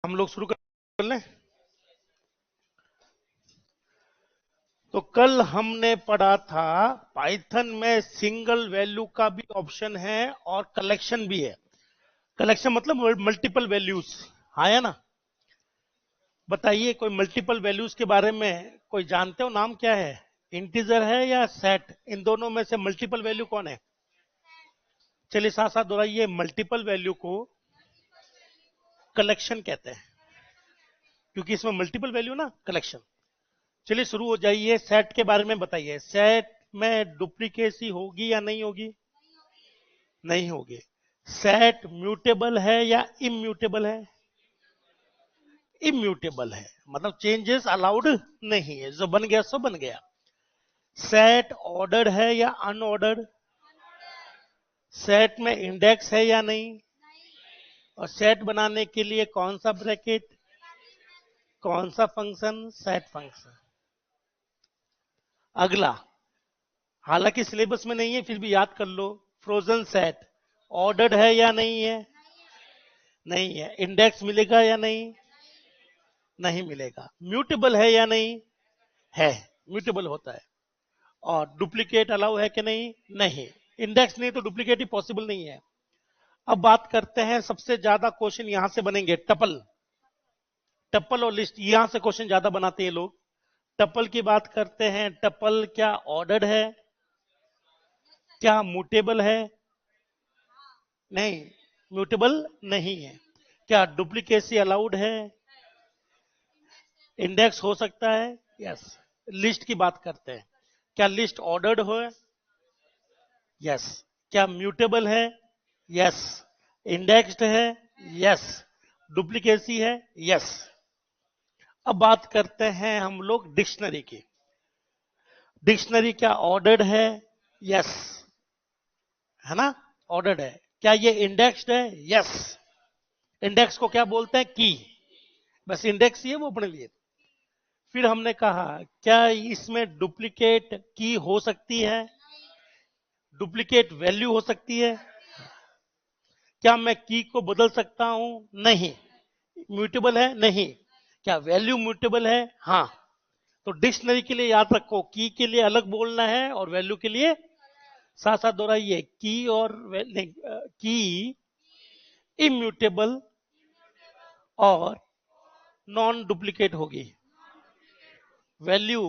हम लोग शुरू कर लें। तो कल हमने पढ़ा था पाइथन में सिंगल वैल्यू का भी ऑप्शन है और कलेक्शन भी है। कलेक्शन मतलब मल्टीपल वैल्यूज। हाँ है ना। बताइए कोई मल्टीपल वैल्यूज के बारे में कोई जानते हो? नाम क्या है? इंटीजर है या सेट? इन दोनों में से मल्टीपल वैल्यू कौन है? चलिए साथ साथ दोहराइए। मल्टीपल वैल्यू को कलेक्शन कहते हैं क्योंकि इसमें मल्टीपल वैल्यू ना, कलेक्शन। चलिए शुरू हो जाइए। सेट के बारे में बताइए। सेट में डुप्लीकेसी होगी या नहीं होगी? नहीं होगी। सेट म्यूटेबल है या इम्यूटेबल है? इम्यूटेबल है, मतलब चेंजेस अलाउड नहीं है। जो बन गया सो बन गया। सेट ऑर्डर्ड है या अनऑर्डर्ड? सेट में इंडेक्स है या नहीं? और सेट बनाने के लिए कौन सा ब्रैकेट, कौन सा फंक्शन? Set function. अगला, हालांकि सिलेबस में नहीं है फिर भी याद कर लो। फ्रोजन सेट ऑर्डर्ड है या नहीं है? नहीं है। इंडेक्स मिलेगा या नहीं? नहीं मिलेगा। म्यूटेबल है या नहीं? है, म्यूटेबल होता है। और डुप्लीकेट अलाउ है कि नहीं? नहीं। इंडेक्स नहीं तो डुप्लीकेट ही पॉसिबल नहीं है। अब बात करते हैं, सबसे ज्यादा क्वेश्चन यहां से बनेंगे टपल। टपल और लिस्ट, यहां से क्वेश्चन ज्यादा बनाते हैं लोग। टपल की बात करते हैं। टपल क्या ऑर्डर्ड है? क्या म्यूटेबल है? नहीं, म्यूटेबल नहीं है। क्या डुप्लीकेसी अलाउड है? इंडेक्स हो सकता है? यस। लिस्ट की बात करते हैं। क्या लिस्ट ऑर्डर्ड हो? यस। क्या म्यूटेबल है? यस। इंडेक्स्ड है? यस। डुप्लीकेसी है? यस। अब बात करते हैं हम लोग डिक्शनरी की। डिक्शनरी क्या ऑर्डर्ड है? यस, है ना, ऑर्डर्ड है। क्या ये इंडेक्स्ड है? यस। इंडेक्स को क्या बोलते हैं? की। बस इंडेक्स ही है वो अपने लिए। फिर हमने कहा क्या इसमें डुप्लीकेट की हो सकती है? डुप्लीकेट वैल्यू हो सकती है? क्या मैं की को बदल सकता हूं? नहीं। म्यूटेबल है? नहीं। क्या वैल्यू म्यूटेबल है? हाँ। तो डिक्शनरी के लिए याद रखो, की के लिए अलग बोलना है और वैल्यू के लिए साथ साथ दोहराइए। की और की इम्यूटेबल और नॉन डुप्लीकेट होगी। वैल्यू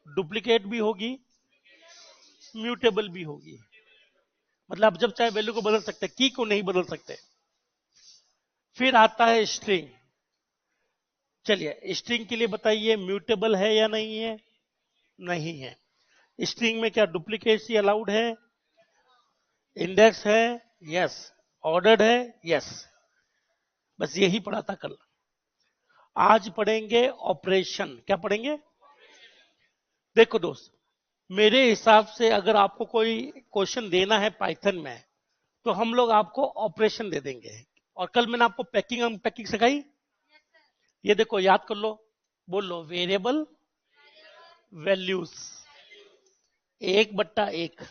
डुप्लीकेट भी होगी, म्यूटेबल भी होगी। मतलब जब चाहे वैल्यू को बदल सकते, की को नहीं बदल सकते। फिर आता है स्ट्रिंग। चलिए स्ट्रिंग के लिए बताइए, म्यूटेबल है या नहीं है? नहीं है। स्ट्रिंग में क्या डुप्लीकेसी अलाउड है? इंडेक्स है? यस। ऑर्डर्ड है? यस। बस यही पढ़ा था कल। आज पढ़ेंगे ऑपरेशन। क्या पढ़ेंगे? देखो दोस्त, मेरे हिसाब से अगर आपको कोई क्वेश्चन देना है पाइथन में तो हम लोग आपको ऑपरेशन दे देंगे। और कल मैंने आपको पैकिंग अनपैकिंग सिखाई। ये देखो याद कर लो, बोल लो। Variable values, 1/1।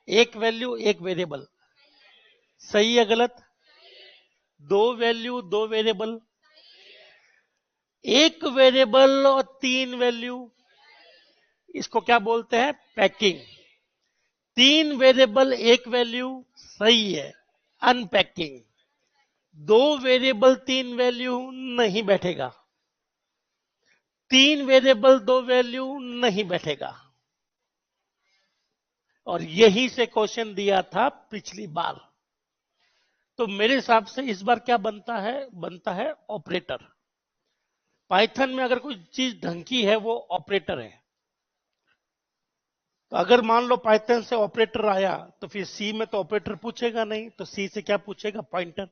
एक वैल्यू एक वेरिएबल। सही है गलत? दो वैल्यू दो वेरिएबल। एक वेरिएबल और तीन वैल्यू, इसको क्या बोलते हैं? पैकिंग। तीन वेरिएबल एक वैल्यू, सही है, अनपैकिंग। दो वेरिएबल तीन वैल्यू, नहीं बैठेगा। तीन वेरिएबल दो वैल्यू, नहीं बैठेगा। और यही से क्वेश्चन दिया था पिछली बार। तो मेरे हिसाब से इस बार क्या बनता है? बनता है ऑपरेटर। पाइथन में अगर कोई चीज ढंग की है वो ऑपरेटर है। तो अगर मान लो पाइथन से ऑपरेटर आया तो फिर सी में तो ऑपरेटर पूछेगा नहीं, तो सी से क्या पूछेगा? पॉइंटर।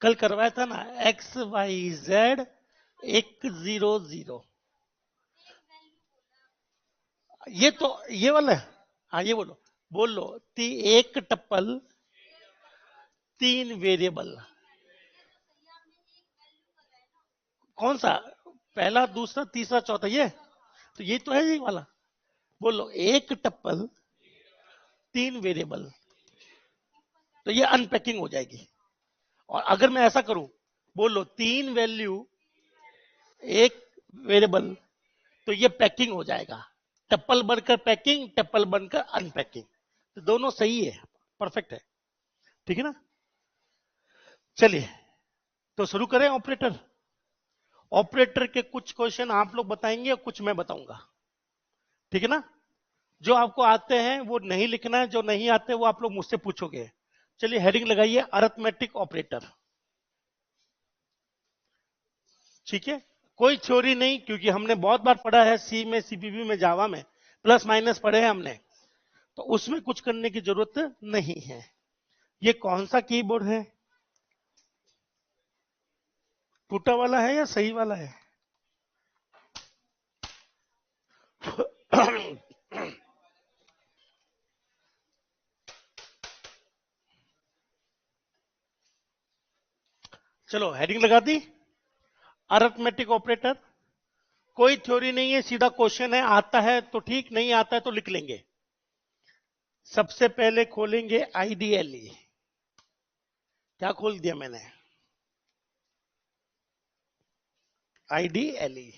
कल करवाया था ना, XYZ 100। ये तो ये वाला है। हाँ ये बोलो, बोलो। एक टप्पल तीन वेरिएबल। कौन सा? पहला दूसरा तीसरा चौथा, ये तो ये तो है ये वाला। बोलो एक टप्पल तीन वेरिएबल। तो ये अनपैकिंग हो जाएगी। और अगर मैं ऐसा करूं, बोलो 3 वैल्यू एक वेरिएबल, तो ये पैकिंग हो जाएगा। टप्पल बनकर पैकिंग, टप्पल बनकर अनपैकिंग, तो दोनों सही है, परफेक्ट है। ठीक है ना? चलिए तो शुरू करें ऑपरेटर। ऑपरेटर के कुछ क्वेश्चन आप लोग बताएंगे और कुछ मैं बताऊंगा। ठीक है ना? जो आपको आते हैं वो नहीं लिखना है, जो नहीं आते वो आप लोग मुझसे पूछोगे। चलिए हेडिंग लगाइए, अरिथमेटिक ऑपरेटर। ठीक है, कोई थ्योरी नहीं, क्योंकि हमने बहुत बार पढ़ा है सी में, सीपीपी में, जावा में प्लस माइनस पढ़े हैं हमने, तो उसमें कुछ करने की जरूरत नहीं है। ये कौन सा कीबोर्ड है? टूटा वाला है या सही वाला है? चलो हेडिंग लगा दी, अरिथमेटिक ऑपरेटर। कोई थ्योरी नहीं है, सीधा क्वेश्चन है, आता है तो ठीक, नहीं आता है तो लिख लेंगे। सबसे पहले खोलेंगे आईडीएलई। क्या खोल दिया मैंने? आईडीएलई।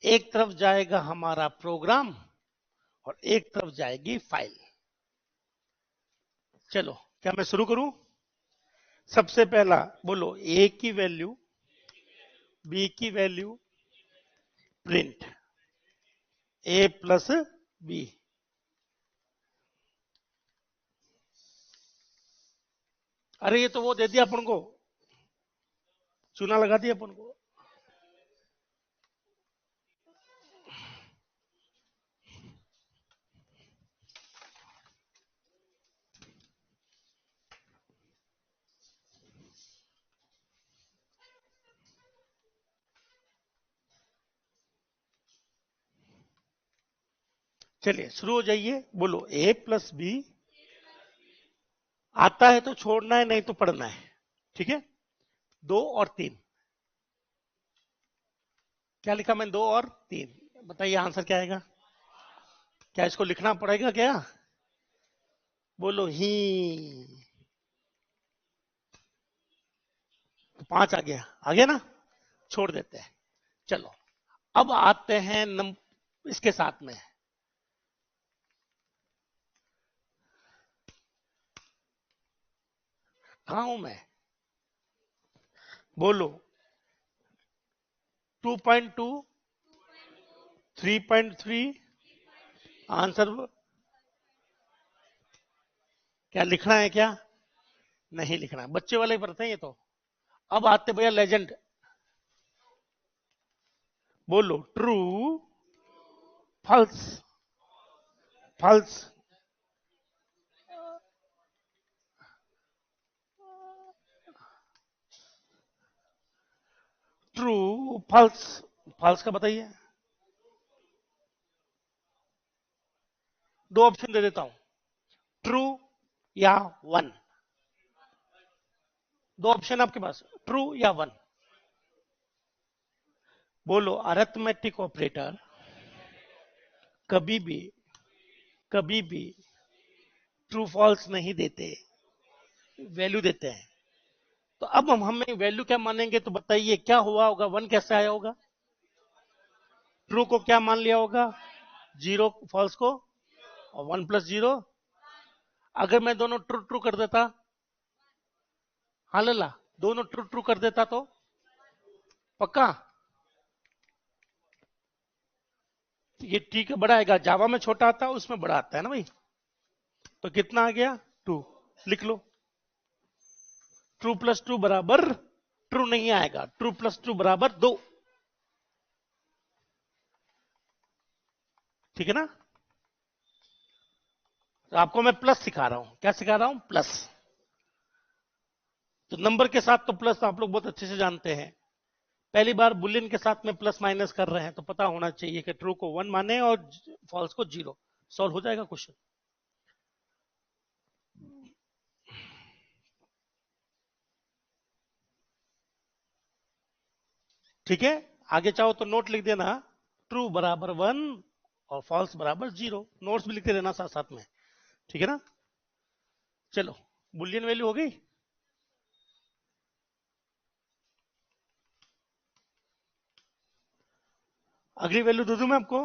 एक तरफ जाएगा हमारा प्रोग्राम और एक तरफ जाएगी फाइल। चलो क्या मैं शुरू करूं? सबसे पहला बोलो, ए की वैल्यू, बी की वैल्यू, प्रिंट ए प्लस बी। अरे ये तो वो दे दिया अपन को, चूना लगा दिया अपन को। चलिए शुरू हो जाइए, बोलो ए प्लस बी। आता है तो छोड़ना है, नहीं तो पढ़ना है। ठीक है, 2 और 3। क्या लिखा मैंने? 2 और 3। बताइए आंसर क्या आएगा? क्या इसको लिखना पड़ेगा क्या? बोलो ही। तो 5 आ गया ना? छोड़ देते हैं। चलो अब आते हैं इसके साथ में। कहां हूं मैं? बोलो 2.2, 3.3। आंसर क्या लिखना है? क्या नहीं लिखना? बच्चे वाले पढ़ते हैं ये तो। अब आते भैया लेजेंड। बोलो true, false, false, true, false. False का बताइए। 2 ऑप्शन दे देता हूं, ट्रू या 1। 2 ऑप्शन आपके पास, ट्रू या 1। बोलो अरिथमेटिक ऑपरेटर कभी भी, कभी भी ट्रू फॉल्स नहीं देते, वैल्यू देते हैं। तो अब हम हमें वैल्यू क्या मानेंगे? तो बताइए क्या हुआ होगा? 1 कैसे आया होगा? ट्रू को क्या मान लिया होगा? 0 फॉल्स को, और 1 + 0। अगर मैं दोनों ट्रू ट्रू कर देता, हाँ लला, दोनों ट्रू ट्रू कर देता तो पक्का ये ठीक है, बड़ा आएगा। जावा में छोटा आता है, उसमें बड़ा आता है ना भाई। तो कितना आ गया? 2। लिख लो, ट्रू प्लस ट्रू बराबर ट्रू नहीं आएगा, ट्रू प्लस ट्रू बराबर 2। ठीक है ना? तो आपको मैं प्लस सिखा रहा हूं। क्या सिखा रहा हूं? प्लस। तो नंबर के साथ तो प्लस आप लोग बहुत अच्छे से जानते हैं। पहली बार बुलियन के साथ में प्लस माइनस कर रहे हैं, तो पता होना चाहिए कि ट्रू को 1 माने और फॉल्स को 0। सॉल्व हो जाएगा क्वेश्चन। ठीक है, आगे चाहो तो नोट लिख देना, ट्रू बराबर 1 और फॉल्स बराबर 0। नोट्स भी लिखते रहना साथ साथ में। ठीक है ना? चलो बुलियन वैल्यू हो गई। अगली वैल्यू दे दूं मैं आपको।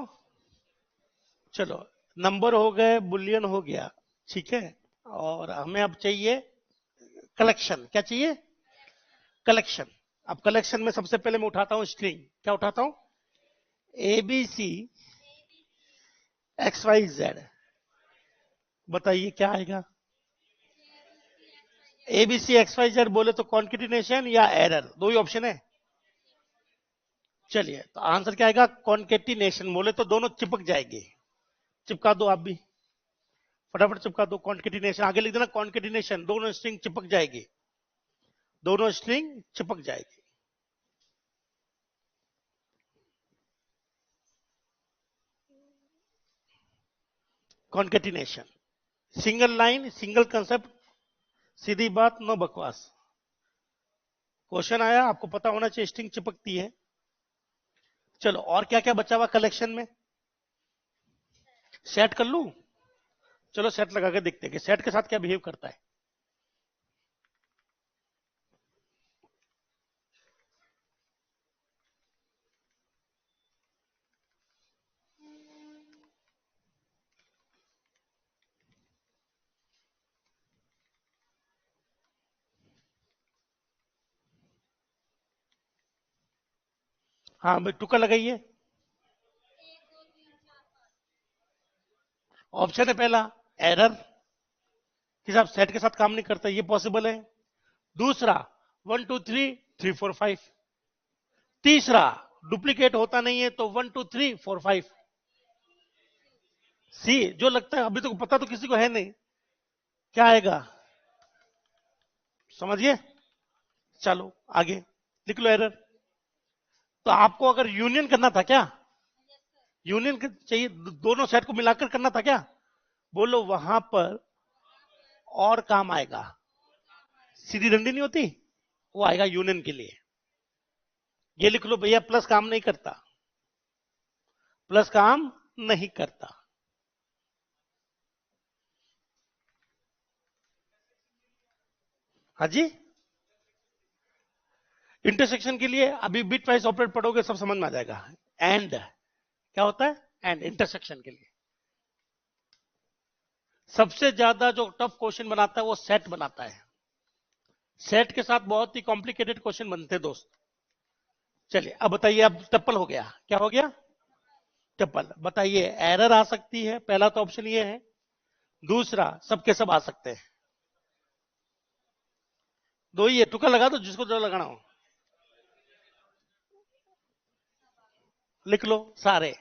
चलो नंबर हो गए, बुलियन हो गया, ठीक है। और हमें अब चाहिए कलेक्शन। क्या चाहिए? कलेक्शन। अब कलेक्शन में सबसे पहले मैं उठाता हूं स्ट्रिंग। क्या उठाता हूं? ABC XYZ। बताइए क्या आएगा? ABC XYZ बोले तो कॉन्केटिनेशन या एरर, दो ही ऑप्शन है। चलिए तो आंसर क्या आएगा? कॉन्केटिनेशन। बोले तो दोनों चिपक जाएंगे। चिपका दो आप भी, फटाफट चिपका दो। कॉन्केटिनेशन आगे लिख देना, कॉन्केटिनेशन, दोनों स्ट्रिंग चिपक जाएगी, दोनों स्ट्रिंग चिपक जाएगी। Concatenation, single line, single concept, सीधी बात, नो बकवास। क्वेश्चन आया, आपको पता होना चाहिए स्ट्रिंग चिपकती है। चलो और क्या क्या बचा हुआ कलेक्शन में? सेट कर लूं? चलो सेट लगा के देखते हैं कि सेट के साथ क्या बिहेव करता है। हाँ भाई टुका लगाइए। ऑप्शन है पहला एरर, कि साहब सेट के साथ काम नहीं करता, ये पॉसिबल है। दूसरा 1 2 3 3 4 5। तीसरा डुप्लीकेट होता नहीं है तो 1 2 3 4 5। सी जो लगता है, अभी तो पता तो किसी को है नहीं, क्या आएगा समझिए। चलो आगे लिख लो एरर। तो आपको अगर यूनियन करना था क्या? यूनियन चाहिए, दोनों सेट को मिलाकर करना था क्या? बोलो वहां पर और काम आएगा। सीधी डंडी नहीं होती, वो आएगा यूनियन के लिए। ये लिख लो भैया, प्लस काम नहीं करता, प्लस काम नहीं करता। हाँ जी, इंटरसेक्शन के लिए अभी बिट वाइज ऑपरेट पढ़ोगे सब समझ में आ जाएगा। एंड क्या होता है? एंड इंटरसेक्शन के लिए सबसे ज्यादा जो टफ क्वेश्चन बनाता है वो सेट बनाता है। सेट के साथ बहुत ही कॉम्प्लिकेटेड क्वेश्चन बनते हैं दोस्त। चलिए अब बताइए, अब टप्पल हो गया, क्या हो गया? टप्पल। बताइए एरर आ सकती है, पहला तो ऑप्शन ये है। दूसरा सबके सब आ सकते हैं। दो ही है, तुक्का लगा दो जिसको जो लगाना हो। लिख लो सारे।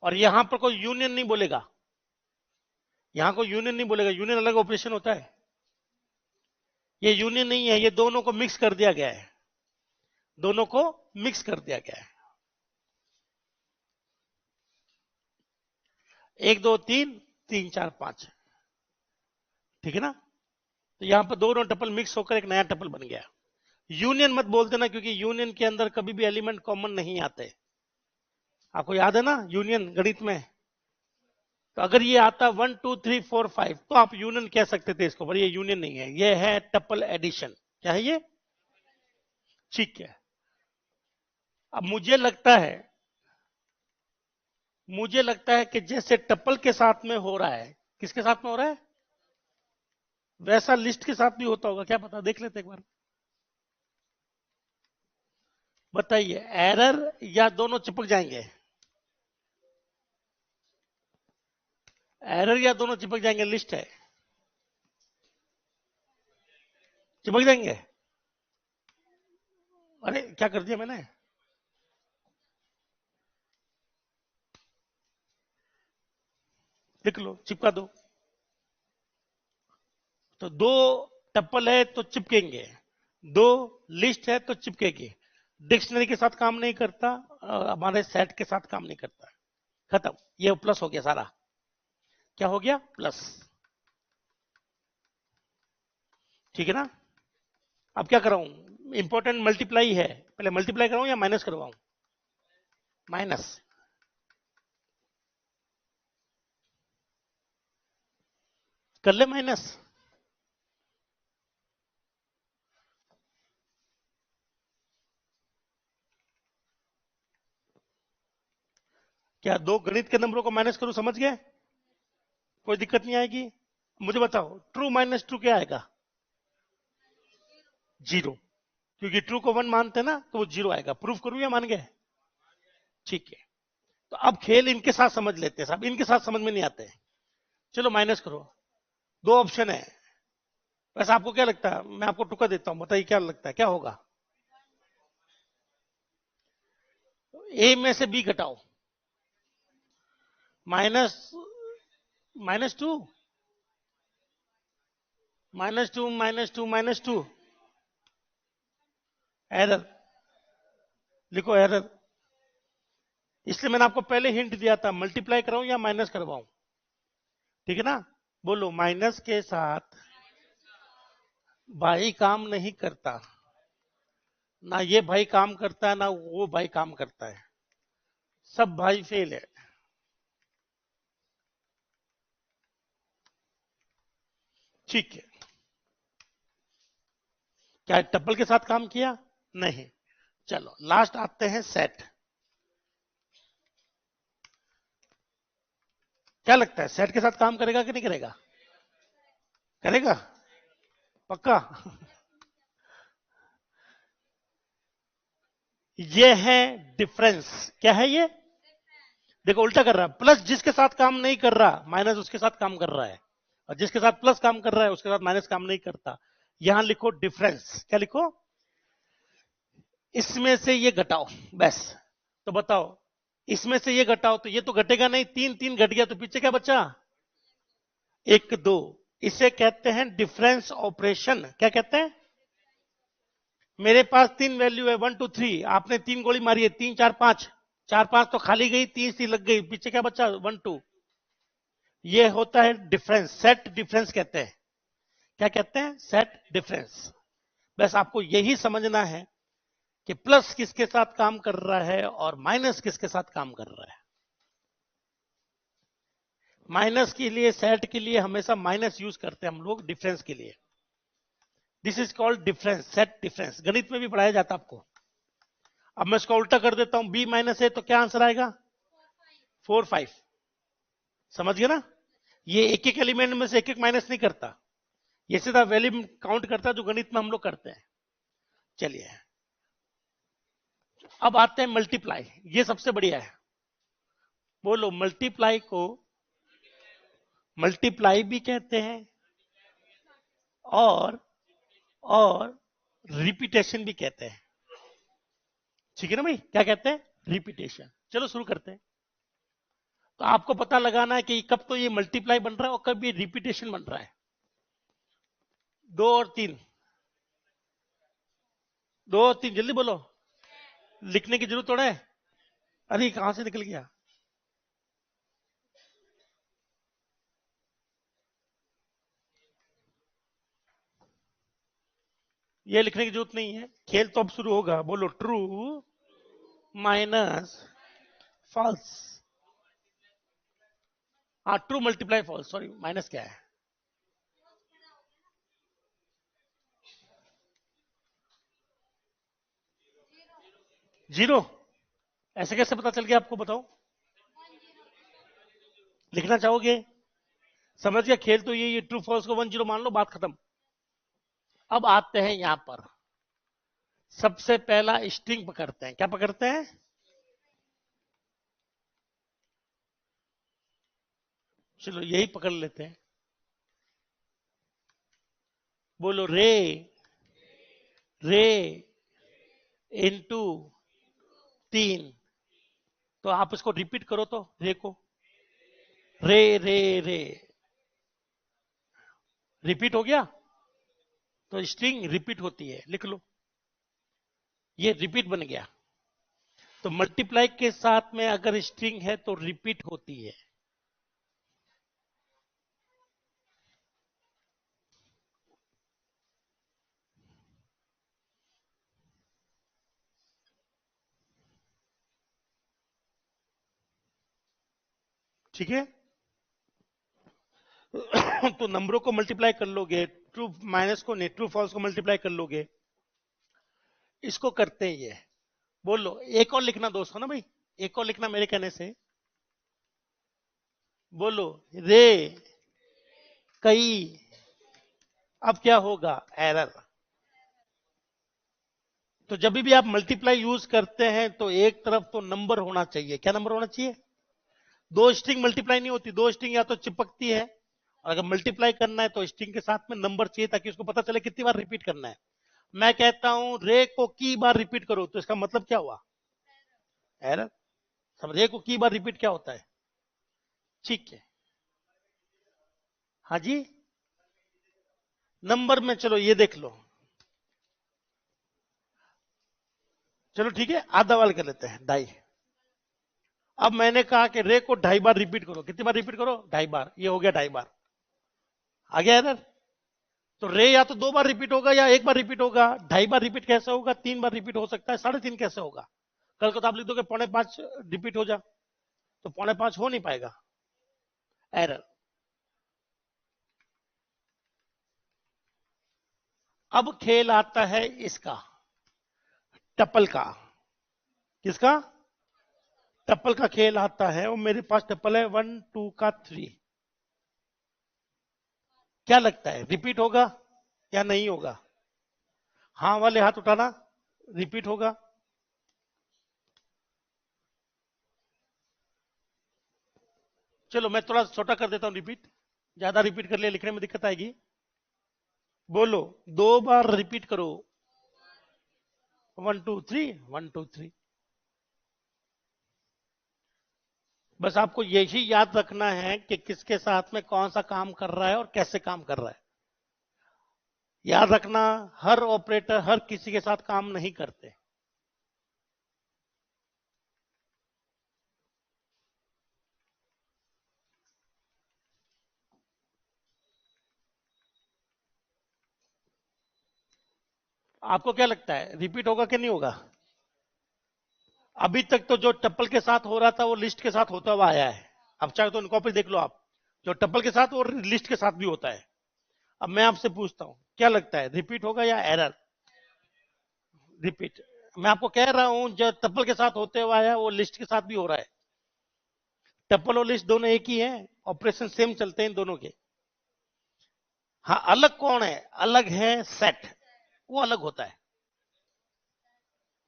और यहां पर कोई यूनियन नहीं बोलेगा, यहां कोई यूनियन नहीं बोलेगा, यूनियन अलग ऑपरेशन होता है। ये यूनियन नहीं है, ये दोनों को मिक्स कर दिया गया है, दोनों को मिक्स कर दिया गया है। 1 2 3 3 4 5, ठीक है ना? तो यहां पर दोनों टपल मिक्स होकर एक नया टपल बन गया। यूनियन मत बोल देना, क्योंकि यूनियन के अंदर कभी भी एलिमेंट कॉमन नहीं आते। आपको याद है ना यूनियन गणित में? तो अगर ये आता 1 2 3 4 5 तो आप यूनियन कह सकते थे इसको, पर ये यूनियन नहीं है, ये है टपल एडिशन। क्या है ये? ठीक है। अब मुझे लगता है कि जैसे टपल के साथ में हो रहा है, किसके साथ में हो रहा है? वैसा लिस्ट के साथ भी होता होगा, क्या पता, देख लेते एक बार। बताइए एरर या दोनों चिपक जाएंगे? एरर या दोनों चिपक जाएंगे, लिस्ट है, चिपक जाएंगे। अरे क्या कर दिया मैंने? लिख लो, चिपका दो। तो दो टप्पल है तो चिपकेंगे, दो लिस्ट है तो चिपकेगी। डिक्शनरी के साथ काम नहीं करता, हमारे सेट के साथ काम नहीं करता। खत्म, ये प्लस हो गया सारा। क्या हो गया? प्लस। ठीक है ना? अब क्या कराऊं? इंपॉर्टेंट मल्टीप्लाई है, पहले मल्टीप्लाई कराऊं या माइनस करवाऊं? माइनस। कर ले माइनस। क्या दो गणित के नंबरों को माइनस करूं, समझ गए? कोई दिक्कत नहीं आएगी। मुझे बताओ ट्रू माइनस ट्रू क्या आएगा? जीरो, क्योंकि ट्रू को वन मानते हैं ना, तो वो जीरो आएगा। प्रूफ करूं या मान गए? ठीक है, तो अब खेल इनके साथ समझ लेते हैं साहब, इनके साथ समझ में नहीं आते। चलो माइनस करो, दो ऑप्शन है। वैसे आपको क्या लगता है, मैं आपको टुका देता हूं, बताइए क्या लगता है क्या होगा? ए में से बी घटाओ, minus minus two minus two minus two minus two, error, लिखो एरर। इसलिए मैंने आपको पहले हिंट दिया था, मल्टीप्लाई कराऊं या माइनस करवाऊं, ठीक है ना? बोलो, माइनस के साथ भाई काम नहीं करता, ना ये भाई काम करता है ना वो भाई काम करता है, सब भाई फेल है। ठीक है, क्या टप्पल के साथ काम किया? नहीं। चलो लास्ट आते हैं सेट। क्या लगता है सेट के साथ काम करेगा कि नहीं करेगा? करेगा पक्का? ये है डिफरेंस। क्या है ये? देखो उल्टा कर रहा है, प्लस जिसके साथ काम नहीं कर रहा माइनस उसके साथ काम कर रहा है, और जिसके साथ प्लस काम कर रहा है उसके साथ माइनस काम नहीं करता। यहां लिखो डिफरेंस। क्या लिखो? इसमें से ये घटाओ, बस। तो बताओ, इसमें से ये घटाओ तो ये तो घटेगा नहीं, तीन तीन घट गया तो पीछे क्या बचा? एक दो। इसे कहते हैं डिफरेंस ऑपरेशन। क्या कहते हैं? मेरे पास तीन वैल्यू है, वन टू थ्री, आपने तीन गोली मारी है, तीन चार पांच, चार पांच तो खाली गई, तीन सी लग गई, पीछे क्या बचा? One two. ये होता है डिफरेंस, सेट डिफरेंस कहते हैं। क्या कहते हैं? Set difference. बस आपको यही समझना है कि प्लस किसके साथ काम कर रहा है और माइनस किसके साथ काम कर रहा है। माइनस के लिए, सेट के लिए हमेशा माइनस यूज करते हैं हम लोग, डिफरेंस के लिए। This is called difference, set difference. गणित में भी पढ़ाया जाता है आपको। अब मैं इसका उल्टा कर देता हूं, बी माइनस है तो क्या आंसर आएगा? Four five. समझ गए ना? ये एक एक एलिमेंट में से एक एक माइनस नहीं करता, ये सीधा वैल्यू काउंट करता है जो गणित में हम लोग करते हैं। चलिए अब आते हैं मल्टीप्लाई, ये सबसे बढ़िया है। बोलो, मल्टीप्लाई को मल्टीप्लाई भी कहते हैं और और रिपीटेशन भी कहते हैं। ठीक है ना भाई? क्या कहते हैं? रिपीटेशन। चलो शुरू करते हैं। तो आपको पता लगाना है कि कब तो ये मल्टीप्लाई बन रहा है और कब ये रिपीटेशन बन रहा है। दो और तीन, दो और तीन, जल्दी बोलो। लिखने की जरूरत थोड़ा है। अरे कहां से निकल गया? ये लिखने की जरूरत नहीं है, खेल तो अब शुरू होगा। बोलो, ट्रू माइनस फॉल्स। हाँ, true multiply false, sorry minus क्या है? जीरो। ऐसे कैसे पता चल गया आपको, बताओ? लिखना चाहोगे? समझ गया खेल तो ये ट्रू फॉल्स को वन जीरो मान लो, बात खत्म। अब आते हैं यहां पर, सबसे पहला स्ट्रिंग पकड़ते हैं। क्या पकड़ते हैं? चलो यही पकड़ लेते हैं। बोलो, रे रे इनटू तीन। तो आप इसको रिपीट करो तो, रे को, रे रे रे, रिपीट हो गया। तो स्ट्रिंग रिपीट होती है, लिख लो, ये रिपीट बन गया। तो मल्टीप्लाई के साथ में अगर स्ट्रिंग है तो रिपीट होती है। ठीक है? तो नंबरों को मल्टीप्लाई कर लोगे, ट्रू माइनस को नहीं, ट्रू फॉल्स को मल्टीप्लाई कर लोगे। इसको करते हैं ये। बोलो एक और लिखना दोस्तों ना भाई, एक और लिखना मेरे कहने से। बोलो रे कई, अब क्या होगा, एरर। तो जब भी आप मल्टीप्लाई यूज करते हैं तो एक तरफ तो नंबर होना चाहिए। क्या नंबर होना चाहिए? दो स्ट्रिंग मल्टीप्लाई नहीं होती, दो स्ट्रिंग या तो चिपकती है, और अगर मल्टीप्लाई करना है तो स्ट्रिंग के साथ में नंबर चाहिए ताकि उसको पता चले कितनी बार रिपीट करना है। मैं कहता हूं रे को की बार रिपीट करो, तो इसका मतलब क्या हुआ? एरर। समझ, रे को की बार रिपीट क्या होता है? ठीक है, हाँ जी, नंबर में। चलो ये देख लो, चलो ठीक है, आधा वाल कर लेते हैं, ढाई। अब मैंने कहा कि रे को 2.5 बार रिपीट करो, कितनी बार रिपीट करो? 2.5 बार, ये हो गया 2.5 बार। आ गया एरर? तो रे या तो 2 बार रिपीट होगा या 1 बार रिपीट होगा। 2.5 बार रिपीट कैसे होगा? 3 बार रिपीट हो सकता है, 3.5 कैसे होगा? कल को तो आप लिख दोगे 4.5 रिपीट हो जा, तो 4.5 हो नहीं पाएगा, एरर। अब खेल आता है इसका, टप्पल का। किसका? टप्पल का खेल आता है, और मेरे पास टप्पल है 1 2 का 3। क्या लगता है, रिपीट होगा या नहीं होगा? हाँ वाले हाथ उठाना, रिपीट होगा। चलो मैं थोड़ा छोटा कर देता हूं रिपीट, ज्यादा रिपीट कर लिया लिखने में दिक्कत आएगी। बोलो 2 बार रिपीट करो, 1 2 3, 1 2 3। बस आपको यही याद रखना है कि किसके साथ में कौन सा काम कर रहा है और कैसे काम कर रहा है। याद रखना, हर ऑपरेटर हर किसी के साथ काम नहीं करते। आपको क्या लगता है, रिपीट होगा कि नहीं होगा? अभी तक तो जो टप्पल के साथ हो रहा था वो लिस्ट के साथ होता हुआ आया है। अब चाहे तो कॉपी देख लो आप, जो टप्पल के साथ और लिस्ट के साथ भी होता है। अब मैं आपसे पूछता हूं, क्या लगता है, रिपीट होगा या एरर? रिपीट। मैं आपको कह रहा हूं जो टप्पल के साथ होते हुआ आया वो लिस्ट के साथ भी हो रहा है। टप्पल और लिस्ट दोनों एक ही है, ऑपरेशन सेम चलते हैं दोनों के। हाँ, अलग कौन है? अलग है सेट, वो अलग होता है।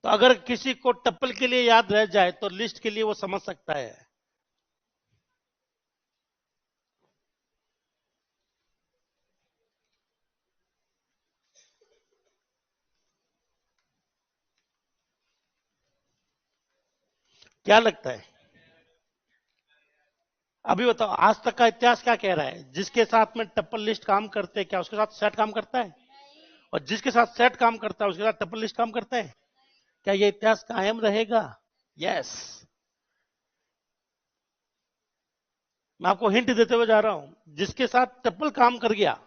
तो अगर किसी को टप्पल के लिए याद रह जाए तो लिस्ट के लिए वो समझ सकता है। क्या लगता है? अभी बताओ, आज तक का इतिहास क्या कह रहा है? जिसके साथ में टप्पल लिस्ट काम करते हैं क्या उसके साथ सेट काम करता है? और जिसके साथ सेट काम करता है उसके साथ टप्पल लिस्ट काम करता है? क्या ये इतिहास कायम रहेगा? यस। मैं आपको हिंट देते हुए जा रहा हूं, जिसके साथ टप्पल काम कर गया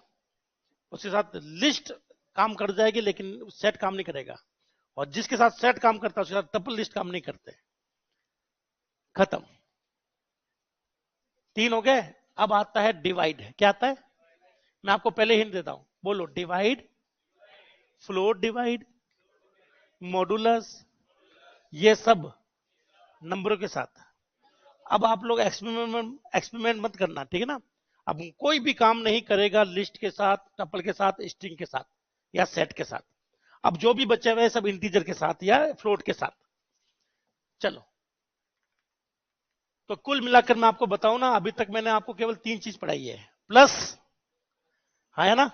उसके साथ लिस्ट काम कर जाएगी, लेकिन सेट काम नहीं करेगा। और जिसके साथ सेट काम करता है उसके साथ टप्पल लिस्ट काम नहीं करते। खत्म। 3 हो गए। अब आता है डिवाइड। क्या आता है? मैं आपको पहले हिंट देता हूं, बोलो डिवाइड, फ्लोट डिवाइड, मॉडुलस, ये सब नंबरों के साथ। अब आप लोग एक्सपेरिमेंट मत करना, ठीक है ना? अब कोई भी काम नहीं करेगा लिस्ट के साथ, टपल के साथ, स्ट्रिंग के साथ या सेट के साथ। अब जो भी बचे हुए सब इंटीजर के साथ या फ्लोट के साथ। चलो, तो कुल मिलाकर मैं आपको बताऊं ना, अभी तक मैंने आपको केवल 3 चीज पढ़ाई है। प्लस, हाँ है ना,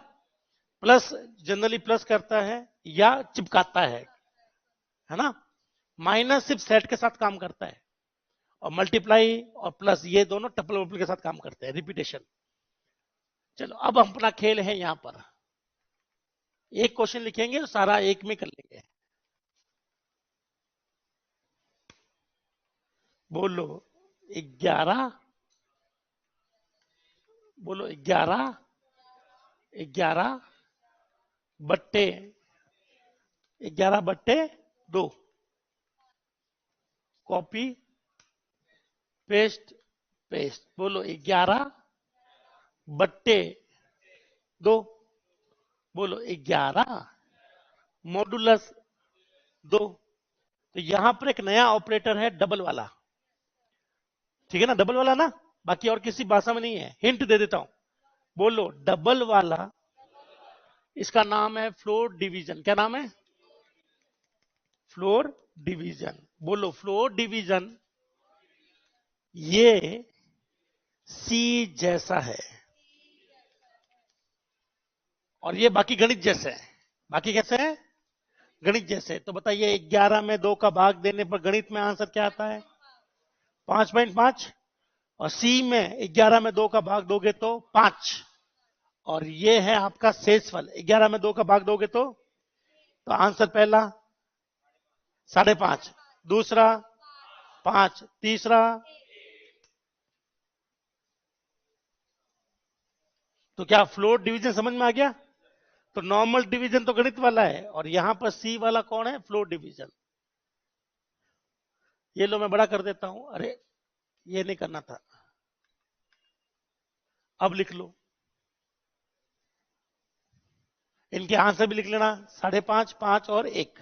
प्लस जनरली प्लस करता है या चिपकाता है ना। माइनस सिर्फ सेट के साथ काम करता है, और मल्टीप्लाई और प्लस ये दोनों टपल वपल के साथ काम करते हैं, रिपीटेशन। चलो अब हम अपना खेल है यहां पर, एक क्वेश्चन लिखेंगे और सारा एक में कर लेंगे। बोलो 11, बोलो 11, 11 बट्टे 11/2। Copy paste paste. बोलो 11 बट्टे 2, बोलो 11 मॉडुलस 2। तो यहां पर एक नया ऑपरेटर है डबल वाला, ठीक है ना, डबल वाला ना, बाकी और किसी भाषा में नहीं है, हिंट दे देता हूं, बोलो डबल वाला, इसका नाम है फ्लोर डिवीजन। क्या नाम है? Floor division. बोलो फ्लोर डिवीजन ये सी जैसा है और ये बाकी गणित जैसे है। बाकी कैसे है? गणित जैसे। तो बताइए 11 में 2 का भाग देने पर गणित में आंसर क्या आता है? 5.5। और सी में 11 में 2 का भाग दोगे तो 5। और ये है आपका शेषफल, 11 में 2 का भाग दोगे तो आंसर पहला 5.5, दूसरा 5, तीसरा। तो क्या फ्लोर डिवीजन समझ में आ गया? तो नॉर्मल डिवीजन तो गणित वाला है और यहां पर सी वाला कौन है? Floor division. ये लो मैं बड़ा कर देता हूं, अरे ये नहीं करना था, अब लिख लो, इनके आंसर भी लिख लेना, 5.5, 5 और 1।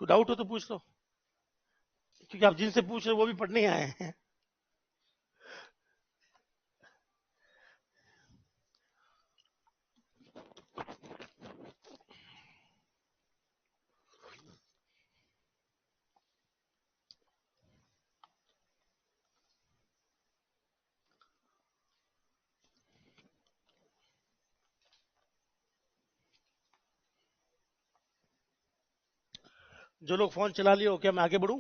कोई डाउट हो तो पूछ लो, क्योंकि आप जिनसे पूछ रहे हो वो भी पढ़ने आए हैं। जो लोग फोन चला लिए हो, क्या मैं आगे बढ़ूं?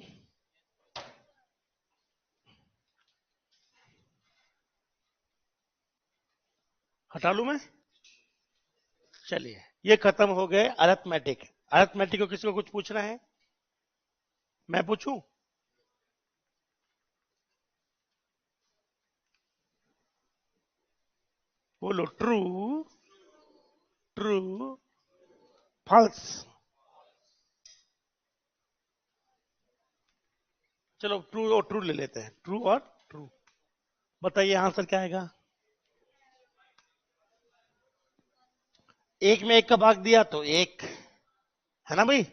हटा लूं मैं? चलिए, ये खत्म हो गए अरिथमेटिक। अरिथमेटिक को किसी को कुछ पूछना है? मैं पूछूं? बोलो ट्रू, ट्रू, फॉल्स। चलो ट्रू और ट्रू ले लेते हैं, ट्रू और ट्रू। बताइए आंसर क्या आएगा? एक में 1 का भाग दिया तो 1, है ना भाई?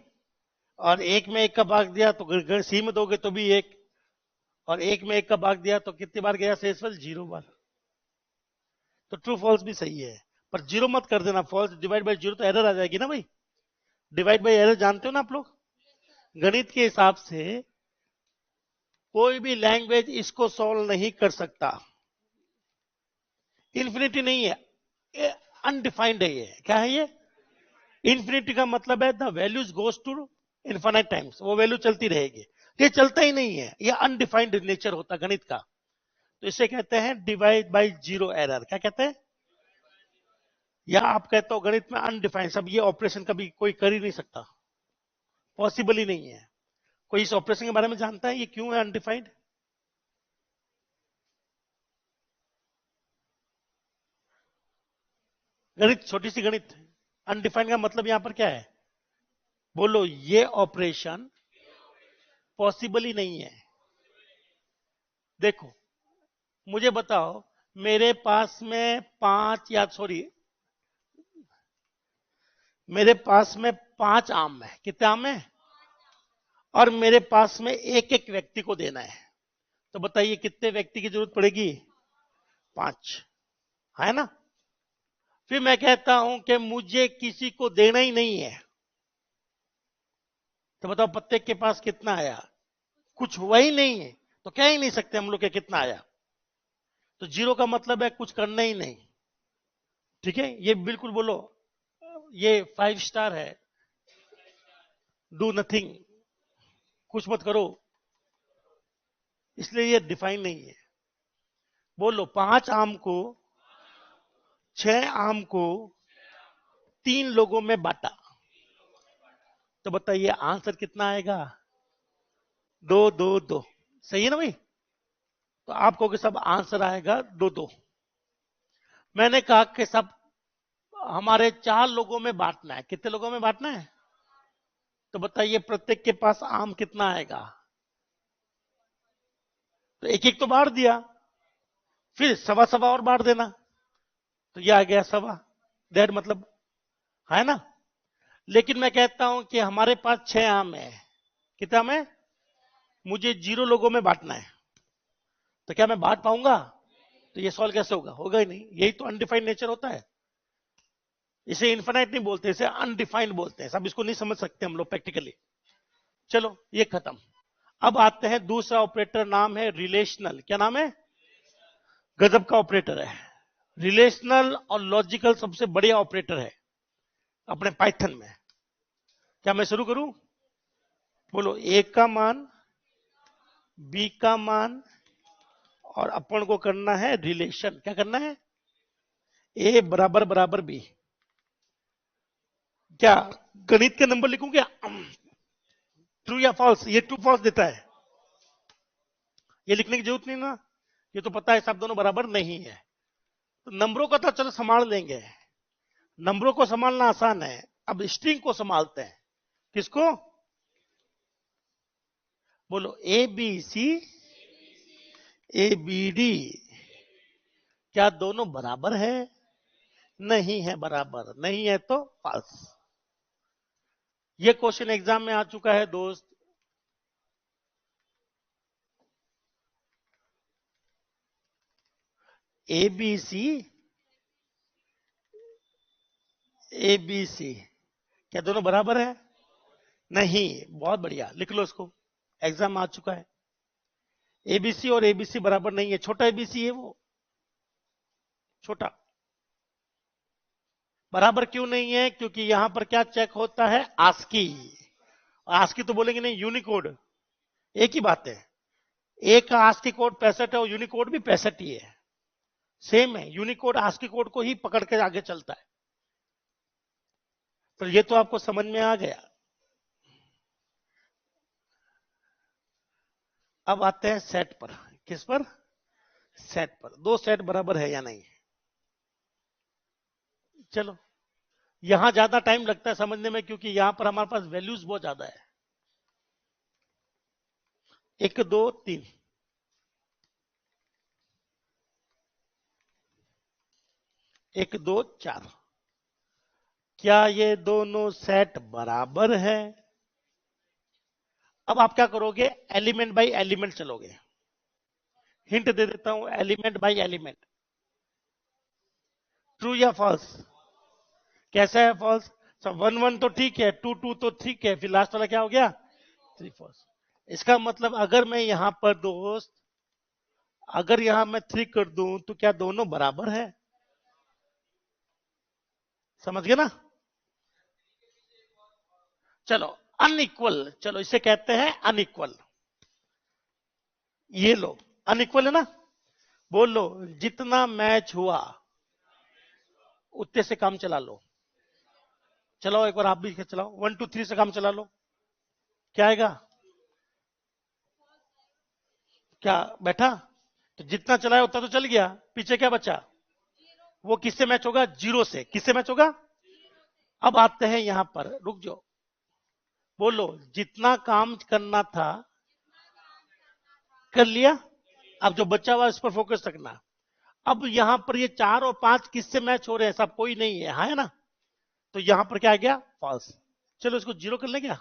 और 1 में 1 का भाग दिया तो सी में दोगे तो भी 1। और 1 में 1 का भाग दिया तो कितनी बार गया शेषफल? 0 बार। तो ट्रू फॉल्स भी सही है, पर 0 मत कर देना, फॉल्स डिवाइड बाय 0 तो एरर आ जाएगी ना भाई। डिवाइड बाय एरर जानते हो ना आप लोग? गणित के हिसाब से कोई भी लैंग्वेज इसको सॉल्व नहीं कर सकता। इन्फिनिटी नहीं है, अनडिफाइंड है। ये क्या है? ये इन्फिनिटी का मतलब है the values goes to infinite times, वो वैल्यू चलती रहेगी। ये चलता ही नहीं है, ये अनडिफाइंड नेचर होता गणित का। तो इसे कहते हैं डिवाइड बाय 0 एरर। क्या कहते हैं? या आप कहते हो गणित में अनडिफाइंड, सब ये ऑपरेशन कभी कोई कर ही नहीं सकता, पॉसिबल ही नहीं है। कोई इस ऑपरेशन के बारे में जानता है ये क्यों है अनडिफाइंड? गणित, छोटी सी गणित, अनडिफाइंड का मतलब यहां पर क्या है? बोलो ये ऑपरेशन पॉसिबल ही नहीं है। देखो मुझे बताओ, मेरे पास में 5 या सॉरी, मेरे पास में 5 आम है। कितने आम है? और मेरे पास में एक एक व्यक्ति को देना है। तो बताइए कितने व्यक्ति की जरूरत पड़ेगी? 5, है ना? फिर मैं कहता हूं कि मुझे किसी को देना ही नहीं है, तो बताओ प्रत्येक के पास कितना आया? कुछ हुआ ही नहीं है, तो कह ही नहीं सकते हम लोग के कितना आया। तो 0 का मतलब है कुछ करना ही नहीं। ठीक है, ये बिल्कुल बोलो, ये 5 स्टार है, डू नथिंग, कुछ मत करो, इसलिए ये डिफाइन नहीं है। बोलो 5 आम को, 6 आम को 3 लोगों में बांटा, तो बताइए आंसर कितना आएगा? 2 2 2। सही है ना भाई? तो आप कहोगे सब आंसर आएगा 2 2। मैंने कहा कि सब हमारे 4 लोगों में बांटना है। कितने लोगों में बांटना है? तो बताइए प्रत्येक के पास आम कितना आएगा? तो एक एक तो बांट दिया, फिर सवा सवा और बांट देना, तो ये आ गया सवा, डेढ़ मतलब, है ना? लेकिन मैं कहता हूं कि हमारे पास 6 आम है, कितना आम है? मुझे 0 लोगों में बांटना है, तो क्या मैं बांट पाऊंगा? तो ये सॉल्व कैसे होगा? होगा ही नहीं। यही तो अनडिफाइंड नेचर होता है। इसे इन्फिनाइट नहीं बोलते, इसे अनडिफाइंड बोलते हैं। सब इसको नहीं समझ सकते हम लोग प्रैक्टिकली। चलो ये खत्म। अब आते हैं दूसरा ऑपरेटर, नाम है रिलेशनल। क्या नाम है? गजब का ऑपरेटर है। रिलेशनल और लॉजिकल सबसे बढ़िया ऑपरेटर है अपने पाइथन में। क्या मैं शुरू करूं? बोलो, ए का मान, बी का मान, और अपन को करना है रिलेशन। क्या करना है? ए बराबर बराबर बी। क्या गणित के नंबर लिखूं क्या? ट्रू या फॉल्स? ये ट्रू फॉल्स देता है, ये लिखने की जरूरत नहीं ना, ये तो पता है सब दोनों बराबर नहीं है। तो नंबरों का तो चलो संभाल लेंगे, नंबरों को संभालना आसान है। अब स्ट्रिंग को संभालते हैं। किसको? बोलो, A B C, A B D, क्या दोनों बराबर है? नहीं है बराबर, नहीं है तो फॉल्स। ये क्वेश्चन एग्जाम में आ चुका है दोस्त। ए बी सी, ए बी सी, क्या दोनों बराबर है? नहीं। बहुत बढ़िया, लिख लो इसको, एग्जाम आ चुका है। एबीसी और एबीसी बराबर नहीं है। छोटा एबीसी है वो, छोटा। बराबर क्यों नहीं है? क्योंकि यहां पर क्या चेक होता है? आस्की। आस्की तो बोलेंगे नहीं, यूनिकोड। एक ही बात है, एक का आस्की कोड 65 है और यूनिकोड भी 65 ही है, सेम है। यूनिकोड आस्की कोड को ही पकड़ के आगे चलता है। तो ये तो आपको समझ में आ गया। अब आते हैं सेट पर। किस पर? सेट पर। दो सेट बराबर है या नहीं? चलो, यहां ज्यादा टाइम लगता है समझने में, क्योंकि यहां पर हमारे पास वैल्यूज बहुत ज्यादा है। 1 2 3, 1 2 4। क्या ये दोनों सेट बराबर है? अब आप क्या करोगे? एलिमेंट बाय एलिमेंट चलोगे। हिंट दे देता हूं, एलिमेंट बाय एलिमेंट। ट्रू या फॉल्स? कैसा है फॉल्स? सब 1 1 तो ठीक है, 2 2 तो ठीक है, फिर लास्ट वाला क्या हो गया? 3 फॉल्स। इसका मतलब अगर मैं यहां पर दोस्त, अगर यहां मैं 3 कर दूं तो क्या दोनों बराबर है? समझ गए ना? चलो, अनइक्वल, चलो इसे कहते हैं अनइक्वल। ये लो, अनइक्वल है ना? बोलो, जितना मैच हुआ उतने से काम चला लो। चलाओ एक बार, आप भी चलाओ, 1 2 3 से काम चला लो। क्या आएगा? क्या बैठा? तो जितना चलाया उतना तो चल गया, पीछे क्या बचा? वो किससे मैच होगा? 0 से। किससे मैच होगा? अब आते हैं यहां पर, रुक जाओ। बोलो, जितना काम करना था कर लिया, अब जो बचा हुआ इस पर फोकस रखना। अब यहां पर ये 4 और 5 किससे मैच हो रहे हैं? सब कोई नहीं है, हाँ है ना? तो यहां पर क्या आ गया? फॉल्स। चलो इसको 0 कर ले क्या?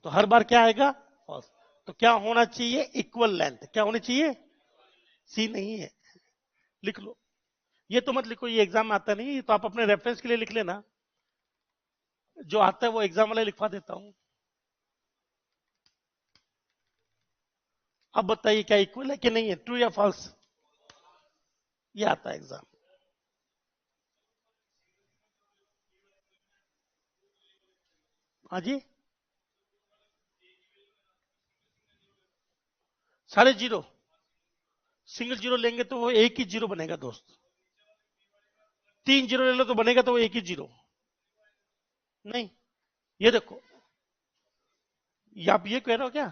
तो हर बार क्या आएगा? फॉल्स। तो क्या होना चाहिए? Equal length. क्या होनी चाहिए? सी नहीं है, लिख लो। ये तो मत लिखो, ये एग्जाम में आता नहीं, तो आप अपने रेफरेंस के लिए लिख लेना। जो आता है वो एग्जाम वाले लिखवा देता हूं। अब बताइए क्या इक्वल है कि नहीं है? ट्रू या फॉल्स? ये आता है एग्जाम। हाँ जी, 0.5। सिंगल जीरो लेंगे तो वो एक ही जीरो बनेगा दोस्त। 3 जीरो ले लो तो बनेगा तो वो एक ही जीरो। नहीं, ये देखो, ये आप ये कह रहे हो क्या?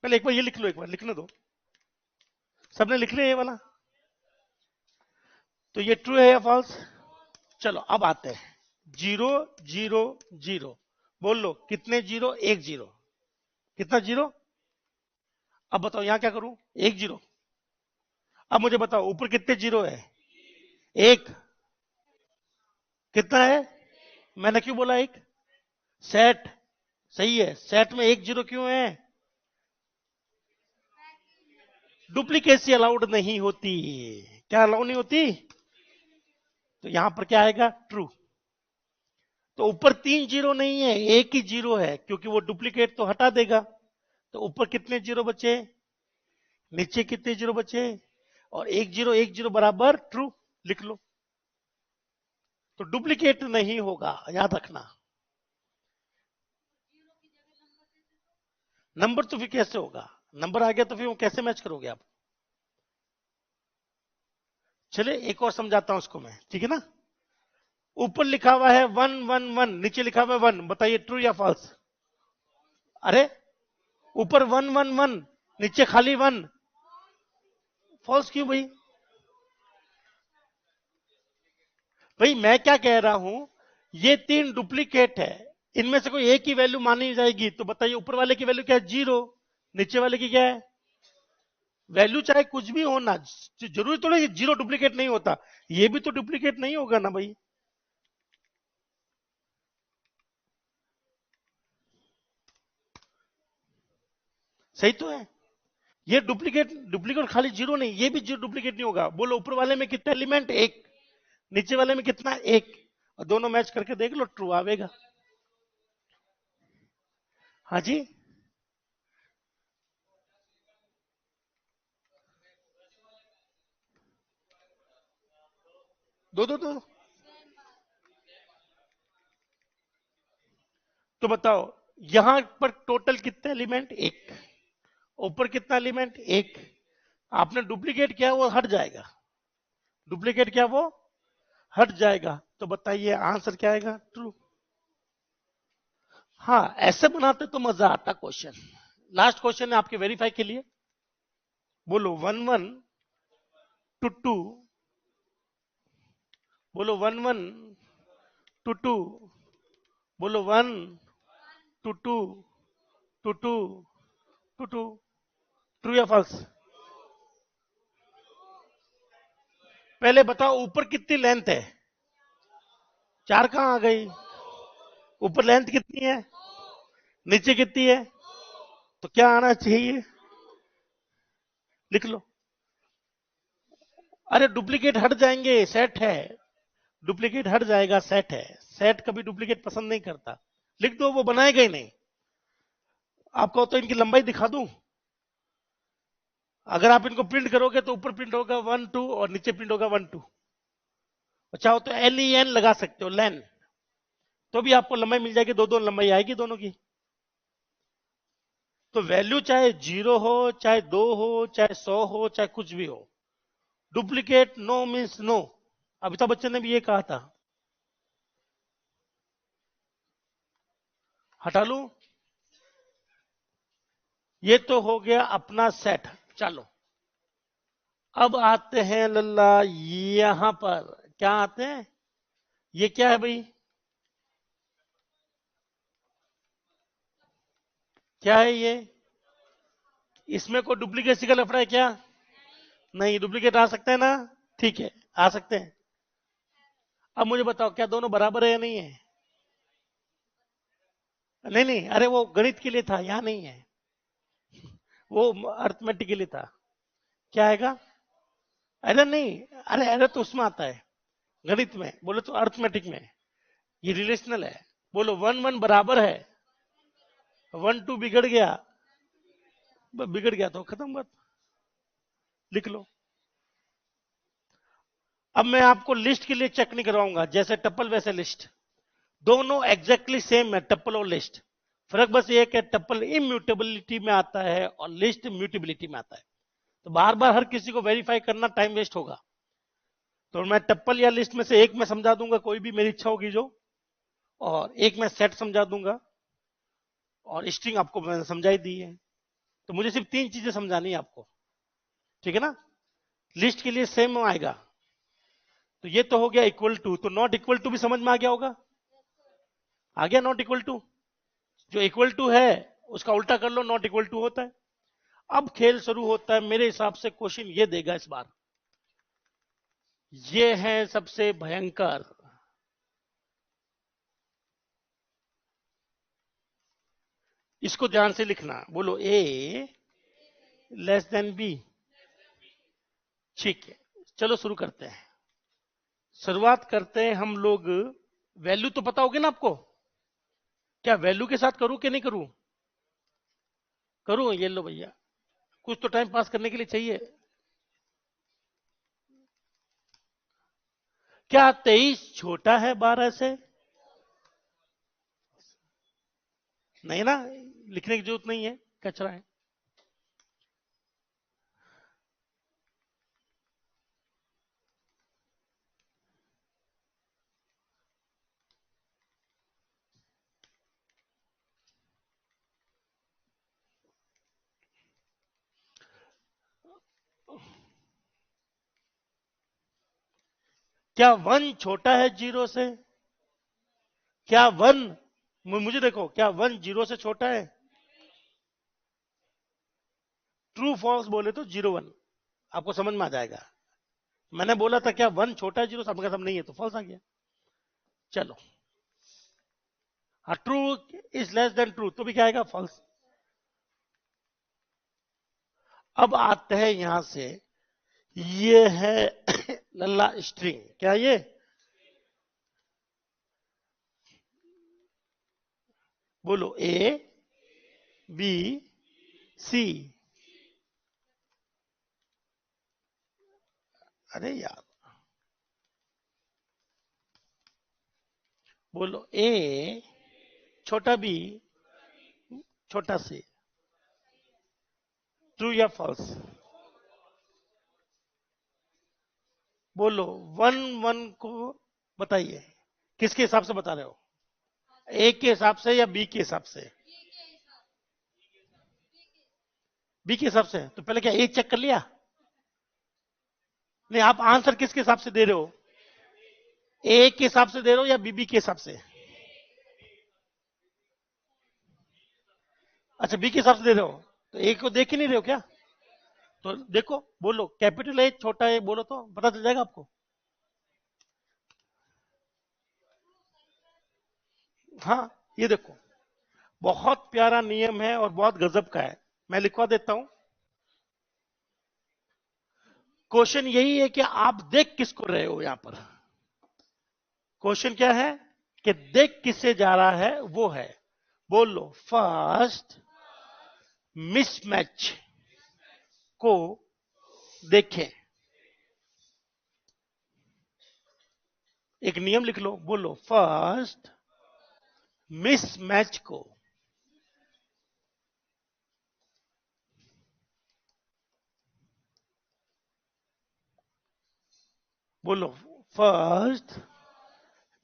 पहले एक बार ये लिख लो, एक बार लिखने दो। सबने लिख लिया ये वाला? तो ये ट्रू है या फॉल्स? चलो अब आते हैं, जीरो जीरो जीरो। बोल लो कितने जीरो? एक जीरो। कितना जीरो? अब बताओ यहां क्या करूं? एक जीरो। अब मुझे बताओ ऊपर कितने जीरो है? एक। कितना है? मैंने क्यों बोला एक? सेट। सही है, सेट में एक जीरो क्यों है? डुप्लीकेसी अलाउड नहीं होती। क्या अलाउ नहीं होती? तो यहां पर क्या आएगा? ट्रू। तो ऊपर तीन जीरो नहीं है, एक ही जीरो है, क्योंकि वो डुप्लीकेट तो हटा देगा। तो ऊपर कितने जीरो बचे? नीचे कितने जीरो बचे? और एक जीरो बराबर ट्रू। लिख लो। तो डुप्लीकेट नहीं होगा, याद रखना। नंबर तो फिर कैसे होगा? नंबर आ गया तो फिर वो कैसे मैच करोगे आप? चले एक और समझाता हूं उसको मैं, ठीक है ना। ऊपर लिखा हुआ है वन वन वन, नीचे लिखा हुआ है वन, बताइए ट्रू या फॉल्स? अरे ऊपर वन वन वन, नीचे खाली वन, फॉल्स क्यों भाई? भाई मैं क्या कह रहा हूं, ये तीन डुप्लीकेट है, इनमें से कोई एक ही वैल्यू मानी जाएगी, तो बताइए ऊपर वाले की वैल्यू क्या है? जीरो। नीचे वाले की क्या है? वैल्यू चाहे कुछ भी हो ना, जरूरी थोड़ा ये जीरो डुप्लीकेट नहीं होता, ये भी तो डुप्लीकेट नहीं होगा ना भाई। सही तो है। ये डुप्लीकेट डुप्लीकेट खाली जीरो नहीं, ये भी जीरो डुप्लीकेट नहीं होगा। बोलो ऊपर वाले में कितना एलिमेंट? एक। नीचे वाले में कितना? एक। और दोनों मैच करके देख लो, ट्रू आवेगा। हाँ जी। दो दो दो। तो बताओ यहां पर टोटल कितने एलिमेंट? एक। ऊपर कितना एलिमेंट? एक। आपने डुप्लीकेट किया, वो हट जाएगा। डुप्लीकेट किया, वो हट जाएगा। तो बताइए आंसर क्या आएगा? ट्रू। हाँ, ऐसे बनाते तो मजा आता क्वेश्चन। लास्ट क्वेश्चन है आपके वेरीफाई के लिए। बोलो वन वन टू टू। बोलो वन वन टू टू। बोलो one two two two two two two. True या फॉल्स? पहले बताओ ऊपर कितनी लेंथ है? चार कहां आ गई? ऊपर लेंथ कितनी है? नीचे कितनी है? तो क्या आना चाहिए? लिख लो। अरे डुप्लीकेट हट जाएंगे, सेट है। डुप्लीकेट हट जाएगा, सेट है। सेट कभी डुप्लीकेट पसंद नहीं करता। लिख दो, वो बनाएगा ही नहीं। आपको तो इनकी लंबाई दिखा दूं। अगर आप इनको प्रिंट करोगे तो ऊपर प्रिंट होगा वन टू और नीचे प्रिंट होगा वन टू। चाहो तो LEN लगा सकते हो, लेन। तो भी आपको लंबाई मिल जाएगी, दो दो लंबाई आएगी दोनों की। तो वैल्यू चाहे जीरो हो, चाहे दो हो, चाहे 100 हो, चाहे कुछ भी हो, duplicate no means no. Amitabh Bachchan ने भी ये कहा था। हटा लू। ये तो हो गया अपना सेट। चलो अब आते हैं लल्ला यहां पर। क्या आते हैं? ये क्या है भाई? क्या है ये? इसमें कोई डुप्लीकेसी का लफड़ा है क्या? नहीं, डुप्लीकेट आ सकते हैं ना? ठीक है, आ सकते हैं। अब मुझे बताओ क्या दोनों बराबर है या नहीं है? नहीं नहीं, अरे वो गणित के लिए था, यहां नहीं है। वो अर्थमेटिक के लिए था। क्या आएगा? एरर नहीं। अरे एरर तो उसमें आता है, गणित में बोले तो अर्थमेटिक में। ये रिलेशनल है। बोलो वन वन बराबर है, वन टू बिगड़ गया। बिगड़ गया तो खत्म बात। लिख लो। अब मैं आपको लिस्ट के लिए चेक नहीं करवाऊंगा, जैसे टप्पल वैसे लिस्ट। दोनों एग्जैक्टली सेम है, टप्पल और लिस्ट। फर्क बस ये है कि टप्पल इम्यूटेबिलिटी में आता है और लिस्ट म्यूटेबिलिटी में आता है। तो बार बार हर किसी को वेरीफाई करना टाइम वेस्ट होगा। तो मैं टप्पल या लिस्ट में से एक में समझा दूंगा, कोई भी मेरी इच्छा होगी जो, और एक में सेट समझा दूंगा, और स्ट्रिंग आपको मैंने समझाई दी है। तो मुझे सिर्फ तीन चीजें समझानी है आपको, ठीक है ना। लिस्ट के लिए सेम आएगा। तो ये तो हो गया इक्वल टू, तो नॉट इक्वल टू भी समझ में आ गया होगा। आ गया नॉट इक्वल टू। जो इक्वल टू है उसका उल्टा कर लो, नॉट इक्वल टू होता है। अब खेल शुरू होता है। मेरे हिसाब से क्वेश्चन ये देगा इस बार, ये है सबसे भयंकर। इसको ध्यान से लिखना। बोलो ए लेस देन बी। ठीक है, चलो शुरू करते हैं। शुरुआत करते हैं हम लोग। वैल्यू तो पता होगी ना आपको? क्या वैल्यू के साथ करूं कि नहीं करूं? करूं? ये लो भैया, कुछ तो टाइम पास करने के लिए चाहिए। क्या 23 छोटा है 12 से? नहीं ना, लिखने की जरूरत नहीं है, कचरा है। क्या 1 छोटा है 0 से? क्या 1, मुझे देखो, क्या 1 0 से छोटा है? ट्रू फॉल्स बोले तो 0 1 आपको समझ में आ जाएगा। मैंने बोला था क्या 1 छोटा है 0 से, आपका सब नहीं है तो फॉल्स आ गया। चलो, हाँ true is less than true तो भी क्या आएगा? फॉल्स। अब आते हैं यहां से, ये है लल्ला स्ट्रिंग। क्या ये? बोलो ए बी सी। अरे यार, बोलो ए छोटा बी छोटा सी। ट्रू या फॉल्स? बोलो 1 1 को बताइए, किसके हिसाब से बता रहे हो? ए के हिसाब से या बी के हिसाब से? बी के हिसाब से। तो पहले क्या ए चेक कर लिया? नहीं, आप आंसर किसके हिसाब से दे रहे हो? ए के हिसाब से दे रहे हो या बीबी के हिसाब से? अच्छा, बी के हिसाब से दे रहे हो, तो ए को देख ही नहीं रहे हो क्या? तो देखो, बोलो कैपिटल ए छोटा ए, बोलो तो पता चल जाएगा आपको। हाँ, ये देखो, बहुत प्यारा नियम है और बहुत गजब का है। मैं लिखवा देता हूं। क्वेश्चन यही है कि आप देख किसको रहे हो यहां पर। क्वेश्चन क्या है कि देख किससे जा रहा है, वो है। बोलो फर्स्ट मिसमैच को देखें। एक नियम लिख लो। बोलो फर्स्ट मिसमैच को बोलो फर्स्ट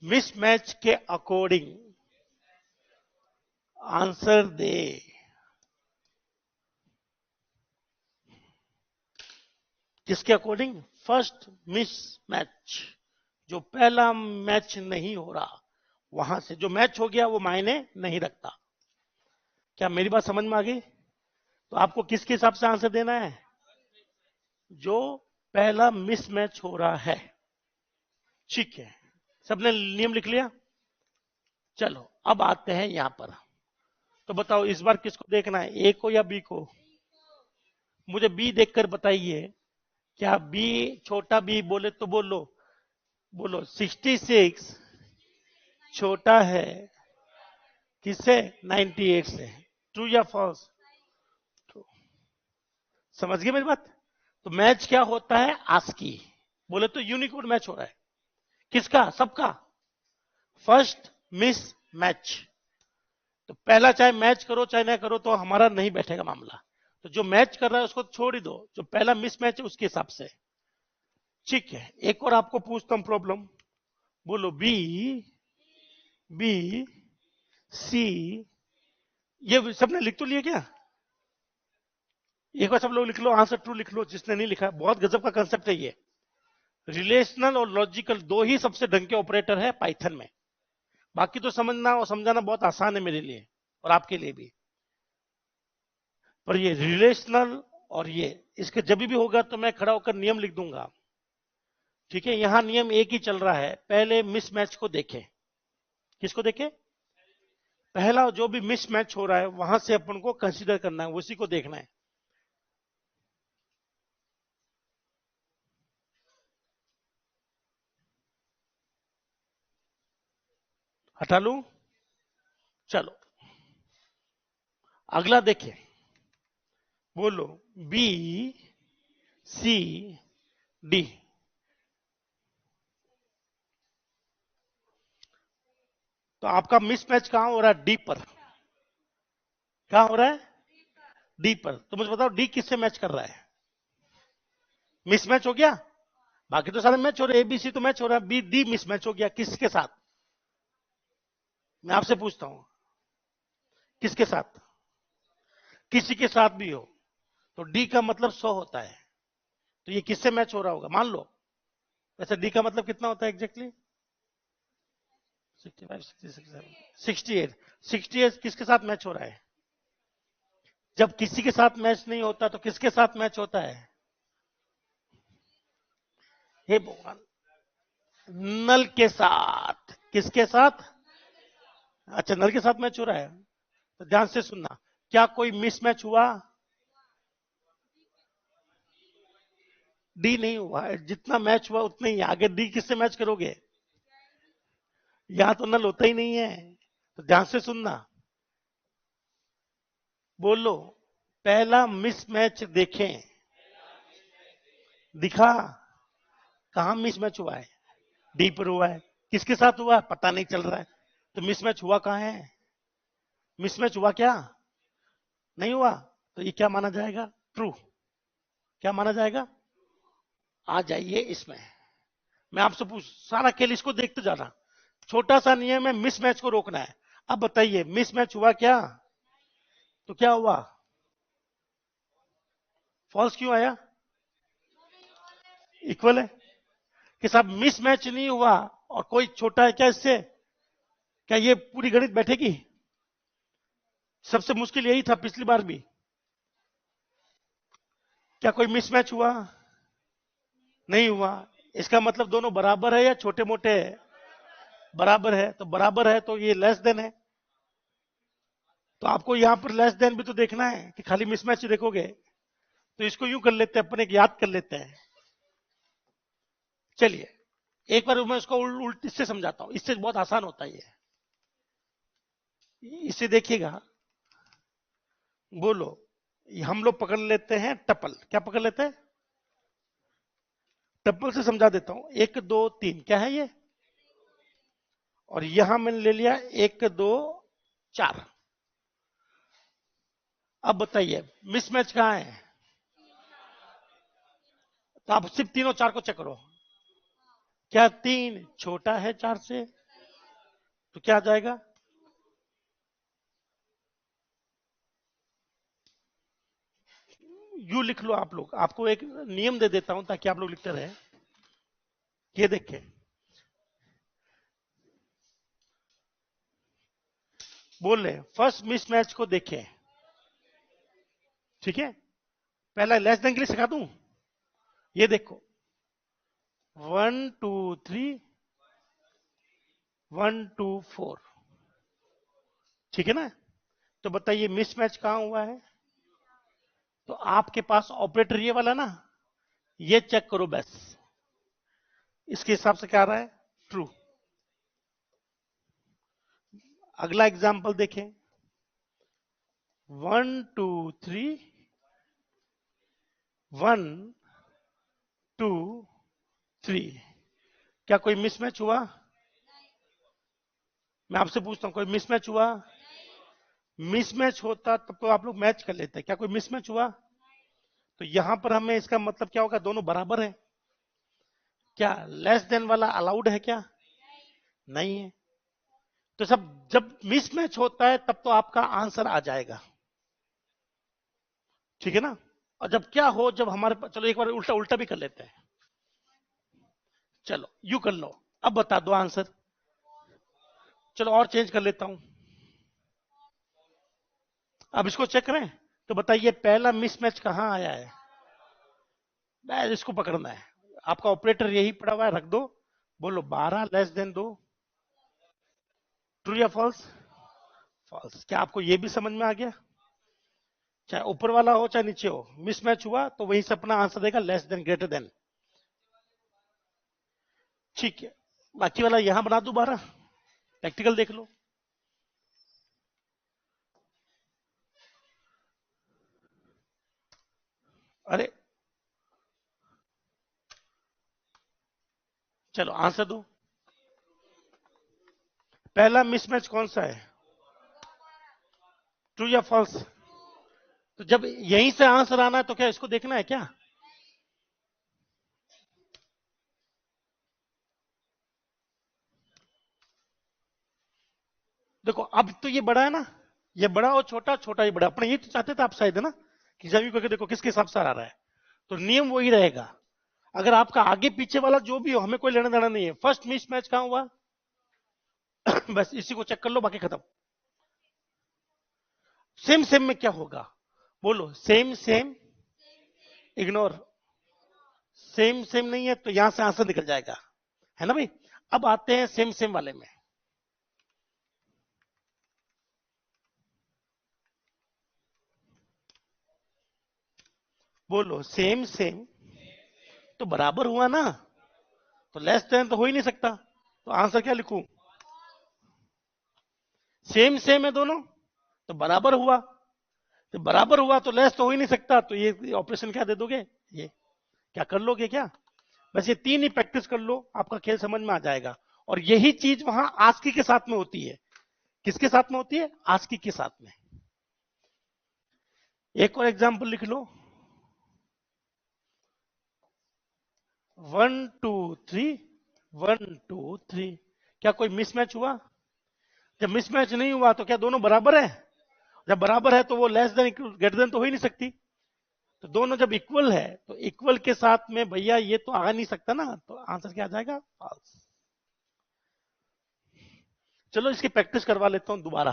मिसमैच के अकॉर्डिंग आंसर दे। किसके अकॉर्डिंग? फर्स्ट मिसमैच, जो पहला मैच नहीं हो रहा, वहां से जो मैच हो गया वो मायने नहीं रखता। क्या मेरी बात समझ में आ गई? तो आपको किसके हिसाब से आंसर देना है? जो पहला मिसमैच हो रहा है। ठीक है, सबने नियम लिख लिया? चलो अब आते हैं यहां पर। तो बताओ इस बार किसको देखना है, ए को या बी को? मुझे बी देखकर बताइए। क्या बी छोटा बी बोले तो बोलो। बोलो 66 छोटा है किससे? 98 से। ट्रू या फॉल्स? समझ गए मेरी बात? तो मैच क्या होता है? आस्की। बोले तो यूनिकोड मैच हो रहा है। किसका? सबका। First miss match. तो पहला चाहे मैच करो चाहे ना करो तो हमारा नहीं बैठेगा मामला। तो जो मैच कर रहा है उसको छोड़ ही दो, जो पहला मिस मैच है उसके हिसाब से। ठीक है, एक और आपको पूछता हूं प्रॉब्लम। बोलो बी बी सी। ये सबने लिख तो लिया क्या? एक बार सब लोग लिख लो, आंसर ट्रू लिख लो जिसने नहीं लिखा। बहुत गजब का कंसेप्ट है ये। रिलेशनल और लॉजिकल दो ही सबसे ढंग के ऑपरेटर है पाइथन में। बाकी तो समझना और समझाना बहुत आसान है मेरे लिए और आपके लिए भी, पर ये रिलेशनल और ये इसके जब भी होगा तो मैं खड़ा होकर नियम लिख दूंगा। ठीक है, यहां नियम एक ही चल रहा है, पहले मिसमैच को देखें। किसको देखें? पहला जो भी मिसमैच हो रहा है वहां से अपन को कंसीडर करना है, उसी को देखना है। हटा लूं? चलो अगला देखें, बोलो बी सी डी। तो आपका मिसमैच कहां हो रहा है? डी पर। कहां हो रहा है? डी पर। तो मुझे बताओ डी किससे मैच कर रहा है? मिसमैच हो गया, बाकी तो सारे मैच हो रहे, एबीसी तो मैच हो रहा है, बी डी मिसमैच हो गया। किसके साथ? मैं आपसे पूछता हूं, किसके साथ? किसी के साथ भी हो तो डी का मतलब 100 होता है, तो ये किससे मैच हो रहा होगा? मान लो वैसे डी का मतलब कितना होता है एग्जैक्टली? 65, 68। 68 किसके साथ मैच हो रहा है? जब किसी के साथ मैच नहीं होता तो किसके साथ मैच होता है? हे भगवान, नल के साथ। किसके साथ? अच्छा, नल के साथ मैच हो रहा है, तो ध्यान से सुनना। क्या कोई मिसमैच हुआ? डी नहीं हुआ, जितना मैच हुआ उतना ही। आगे डी किससे मैच करोगे? यहां तो नल होता ही नहीं है, तो ध्यान से सुनना। बोलो पहला मिसमैच देखें। दिखा? कहां मिसमैच हुआ है? डी पर हुआ है। किसके साथ हुआ? पता नहीं चल रहा है। तो मिसमैच हुआ कहां है? मिसमैच हुआ क्या? नहीं हुआ, तो ये क्या माना जाएगा? ट्रू। क्या माना जाएगा? आ जाइए इसमें, मैं आपसे पूछ, सारा खेल इसको देखते जाना। छोटा सा नियम है, मिसमैच को रोकना है। अब बताइए मिसमैच हुआ क्या? तो क्या हुआ? फॉल्स क्यों आया? इक्वल है कि साहब मिसमैच नहीं हुआ और कोई छोटा है क्या इससे? क्या ये पूरी गणित बैठेगी? सबसे मुश्किल यही था पिछली बार भी। क्या कोई मिसमैच हुआ? नहीं हुआ। इसका मतलब दोनों बराबर है या छोटे मोटे है? बराबर है, तो बराबर है तो ये लेस देन है। तो आपको यहां पर लेस देन भी तो देखना है कि खाली मिसमैच देखोगे? तो इसको यूं कर लेते हैं, अपने याद कर लेते हैं। चलिए एक बार मैं इसको उल्ट इससे समझाता हूं, इससे बहुत आसान होता है ये। इसे देखिएगा, बोलो हम लोग पकड़ लेते हैं टपल। क्या पकड़ लेते हैं? टपल से समझा देता हूं। 1 2 3 क्या है ये? और यहां मैंने ले लिया 1 2 4। अब बताइए मिसमैच कहां है? तो आप सिर्फ तीनों चार को चेक करो। क्या 3 छोटा है 4 से? तो क्या आ जाएगा? यू लिख लो आप लोग, आपको एक नियम दे देता हूं ताकि आप लोग लिखते रहे। ये देखें, बोल रहे फर्स्ट मिसमैच को देखें। ठीक है, पहला लेस देन के लिए सिखा दूं। ये देखो 1 2 3 1 2 4। ठीक है ना? तो बताइए मिसमैच कहां हुआ है? तो आपके पास ऑपरेटर ये वाला ना, ये चेक करो बस। इसके हिसाब से क्या आ रहा है? ट्रू। अगला एग्जांपल देखें, 1 2 3 1 2 3। क्या कोई मिसमैच हुआ? मैं आपसे पूछता हूं कोई मिसमैच हुआ? मिसमैच होता तब तो आप लोग मैच कर लेते। क्या कोई मिसमैच हुआ? तो यहां पर हमें इसका मतलब क्या होगा? दोनों बराबर है। क्या लेस देन वाला अलाउड है क्या? नहीं है। तो सब जब मिसमैच होता है तब तो आपका आंसर आ जाएगा। ठीक है ना? और जब क्या हो, जब हमारे पास, चलो एक बार उल्टा उल्टा भी कर लेते हैं। चलो यू कर लो, अब बता दो आंसर। चलो और चेंज कर लेता हूं, अब इसको चेक करें। तो बताइए पहला मिसमैच कहां आया है? मैं इसको पकड़ना है, आपका ऑपरेटर यही पड़ा हुआ है, रख दो। बोलो 12 लेस देन 2, ट्रू या फॉल्स? फॉल्स। क्या आपको ये भी समझ में आ गया? चाहे ऊपर वाला हो चाहे नीचे हो, मिसमैच हुआ तो वहीं से अपना आंसर देगा, लेस देन ग्रेटर देन। ठीक है, बाकी वाला यहां बना दो 12, प्रैक्टिकल देख लो। अरे चलो आंसर दो। पहला मिसमैच कौन सा है? ट्रू या फॉल्स? तो जब यहीं से आंसर आना है तो क्या इसको देखना है क्या? देखो अब तो ये बड़ा है ना, ये बड़ा और छोटा, छोटा ही बड़ा, अपने ये तो चाहते थे आप शायद, है ना, कि सभी को देखो किसके हिसाब से आ रहा है, तो नियम वही रहेगा। अगर आपका आगे पीछे वाला जो भी हो, हमें कोई लेना देना नहीं है। फर्स्ट मिसमैच कहां हुआ? बस इसी को चेक कर लो, बाकी खत्म। सेम सेम में क्या होगा? बोलो same same, ignore. Same same नहीं है तो यहां से आंसर निकल जाएगा, है ना भाई। अब आते हैं सेम सेम वाले में। बोलो सेम सेम तो बराबर हुआ ना, तो लेस देन तो हो ही नहीं सकता, तो आंसर क्या लिखूं? सेम सेम है दोनों, तो बराबर हुआ, तो बराबर हुआ तो लेस तो हो ही नहीं सकता, तो ये ऑपरेशन क्या दे दोगे? ये क्या कर लोगे क्या? बस ये तीन ही प्रैक्टिस कर लो, आपका खेल समझ में आ जाएगा। और यही चीज वहां आस्की के साथ में होती है। किसके साथ में होती है? आस्की के साथ में। एक और एग्जांपल लिख लो, 1 2 3, 1 2 3। क्या कोई मिसमैच हुआ? जब मिसमैच नहीं हुआ तो क्या दोनों बराबर है? जब बराबर है तो वो लेस देन ग्रेटर देन तो हो ही नहीं सकती। तो दोनों जब इक्वल है तो इक्वल के साथ में भैया ये तो आ नहीं सकता ना, तो आंसर क्या आ जाएगा? फॉल्स। चलो इसकी प्रैक्टिस करवा लेता हूं दोबारा।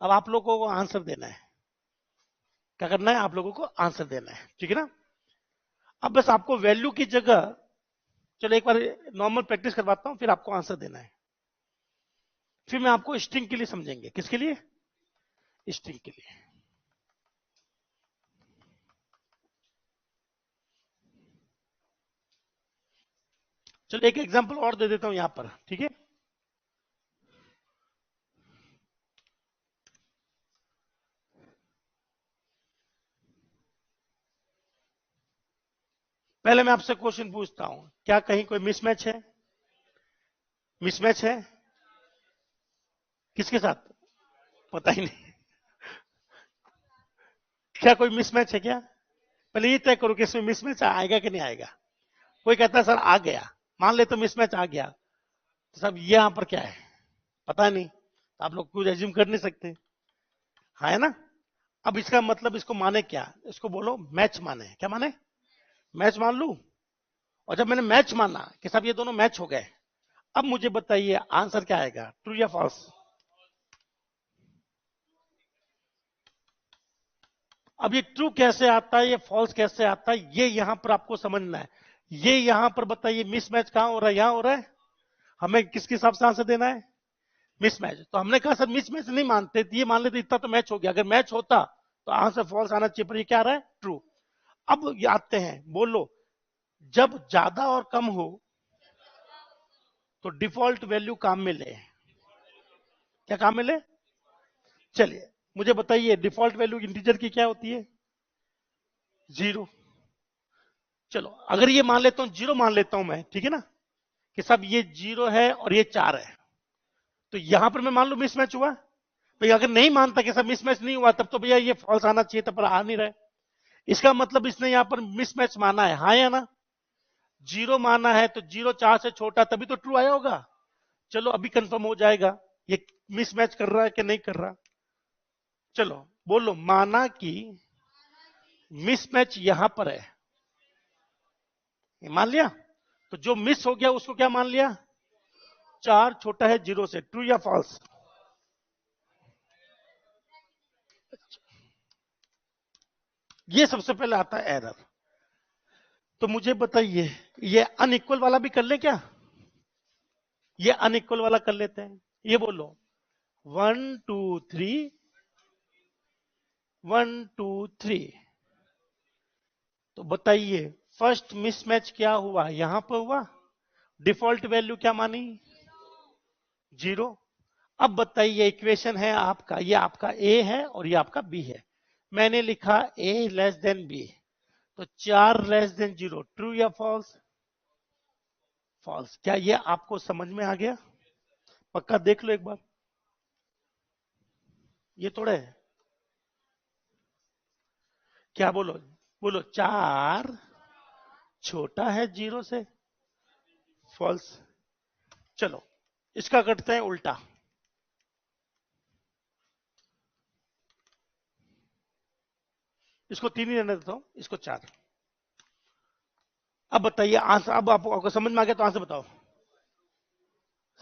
अब आप लोगों को आंसर देना है। क्या करना है? आप लोगों को आंसर देना है, ठीक है ना। अब बस आपको वैल्यू की जगह, चलो एक बार नॉर्मल प्रैक्टिस करवाता हूं, फिर आपको आंसर देना है। फिर मैं आपको स्ट्रिंग के लिए समझेंगे। किसके लिए? स्ट्रिंग के लिए। चलो एक एग्जांपल और दे देता हूं यहां पर, ठीक है। पहले मैं आपसे क्वेश्चन पूछता हूं, क्या कहीं कोई मिसमैच है? मिसमैच है किसके साथ? पता ही नहीं। क्या कोई मिसमैच है क्या? पहले ये तय करो कि इसमें मिसमैच आएगा कि नहीं आएगा। कोई कहता है सर आ गया, मान ले तो मिसमैच आ गया, तो सब ये यहां पर क्या है पता नहीं, तो आप लोग कुछ एज्यूम कर नहीं सकते, हाँ है ना। अब इसका मतलब इसको माने क्या? इसको बोलो मैच माने। क्या माने? मैच मान लू। और जब मैंने मैच माना कि सब ये दोनों मैच हो गए, अब मुझे बताइए आंसर क्या आएगा, ट्रू या फॉल्स? अब ये ट्रू कैसे आता है, ये फॉल्स कैसे आता है, ये यहां पर आपको समझना है। ये यहां पर बताइए मिसमैच कहां हो रहा है? यहां हो रहा है। हमें किसके हिसाब से आंसर देना है? मिसमैच। तो हमने कहा सर मिसमैच नहीं मानते, ये मान लेते इतना तो मैच हो गया, अगर मैच होता तो आंसर फॉल्स आना चाहिए, पर ये क्या आ रहा है? ट्रू। अब ये आते हैं, बोलो जब ज्यादा और कम हो तो डिफॉल्ट वैल्यू काम में ले। क्या काम में ले? चलिए मुझे बताइए डिफॉल्ट वैल्यू इंटीजर की क्या होती है? 0। चलो अगर ये मान लेता हूं, 0 मान लेता हूं मैं, ठीक है ना, कि सब ये 0 है और ये 4 है, तो यहां पर मैं मान लू मिसमैच हुआ। भाई अगर नहीं मानता कि सब मिसमैच नहीं हुआ, तब तो भैया ये फॉल्स आना चाहिए था, पर आ नहीं रहा है। इसका मतलब इसने यहां पर मिसमैच माना है, हाँ या ना? 0 माना है तो 0 4 से छोटा, तभी तो ट्रू आया होगा। चलो अभी कंफर्म हो जाएगा ये मिसमैच कर रहा है कि नहीं कर रहा। चलो बोलो माना कि मिसमैच यहां पर है, ये मान लिया। तो जो मिस हो गया उसको क्या मान लिया? 4 छोटा है 0 से, ट्रू या फॉल्स? ये सबसे पहले आता है एरर। तो मुझे बताइए, ये अनइक्वल वाला भी कर ले क्या? ये अनइक्वल वाला कर लेते हैं। ये बोलो 1 2 3, 1 2 3। तो बताइए फर्स्ट मिसमैच क्या हुआ, यहां पर हुआ। डिफॉल्ट वैल्यू क्या मानी? 0। अब बताइए इक्वेशन है आपका, ये आपका ए है और ये आपका बी है। मैंने लिखा ए लेस देन बी, तो 4 लेस देन 0, ट्रू या फॉल्स? फॉल्स। क्या ये आपको समझ में आ गया? पक्का देख लो एक बार, ये थोड़ा है। क्या बोलो? बोलो 4 छोटा है 0 से, फॉल्स। चलो इसका करते हैं उल्टा। इसको 3 ही रहने देता हूं, इसको 4। अब बताइए आंसर, अब आपको समझ में आ गया तो आंसर बताओ।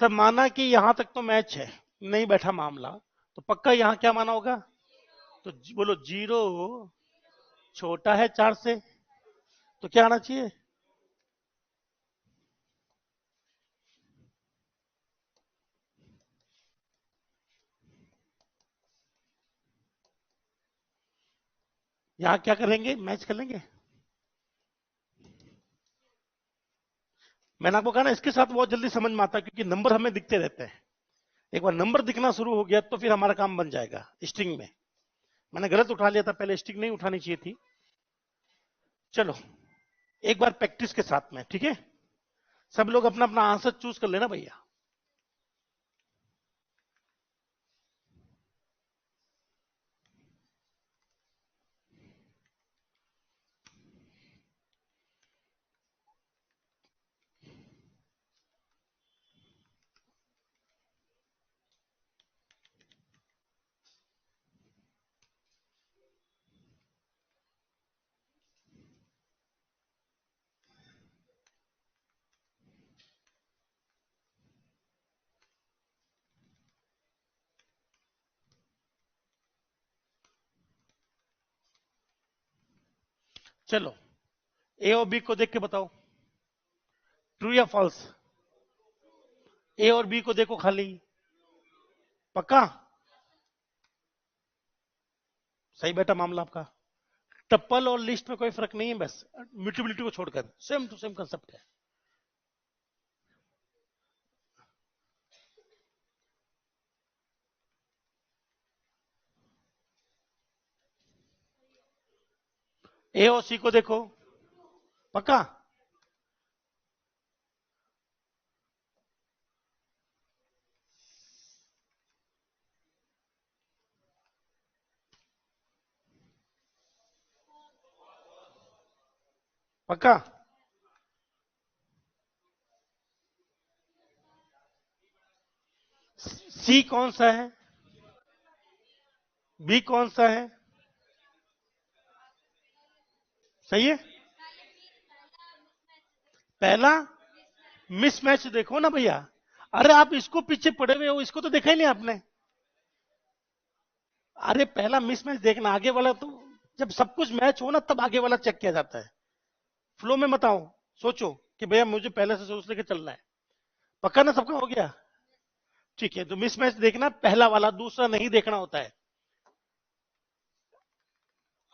सर माना कि यहां तक तो मैच है, नहीं बैठा मामला, तो पक्का यहां क्या माना होगा? तो बोलो 0 छोटा है 4 से, तो क्या आना चाहिए? यहां क्या करेंगे, मैच कर लेंगे। मैंने आपको कहा ना, इसके साथ बहुत जल्दी समझ में आता है, क्योंकि नंबर हमें दिखते रहते हैं। एक बार नंबर दिखना शुरू हो गया तो फिर हमारा काम बन जाएगा स्ट्रिंग में। मैंने गलत उठा लिया था, पहले स्ट्रिंग नहीं उठानी चाहिए थी। चलो एक बार प्रैक्टिस के साथ में, ठीक है? सब लोग अपना अपना आंसर चूज कर लेना भैया। चलो ए और बी को देख के बताओ, ट्रू या फॉल्स? ए और बी को देखो खाली, पक्का? सही बेटा मामला आपका। टप्पल और लिस्ट में कोई फर्क नहीं है, बस म्यूटेबिलिटी को छोड़कर सेम टू सेम कंसेप्ट है। ए और सी को देखो, पक्का? पक्का? सी कौन सा है, बी कौन सा है? सही है। पहला मिसमैच देखो ना भैया। अरे आप इसको पीछे पड़े हुए हो, इसको तो देखा ही नहीं आपने। अरे पहला मिसमैच देखना, आगे वाला तो जब सब कुछ मैच हो ना तब आगे वाला चेक किया जाता है। फ्लो में मत आओ, सोचो कि भैया मुझे पहले से सोच लेके चलना है। पक्का ना, सबका हो गया? ठीक है, तो मिसमैच देखना पहला वाला, दूसरा नहीं देखना होता है।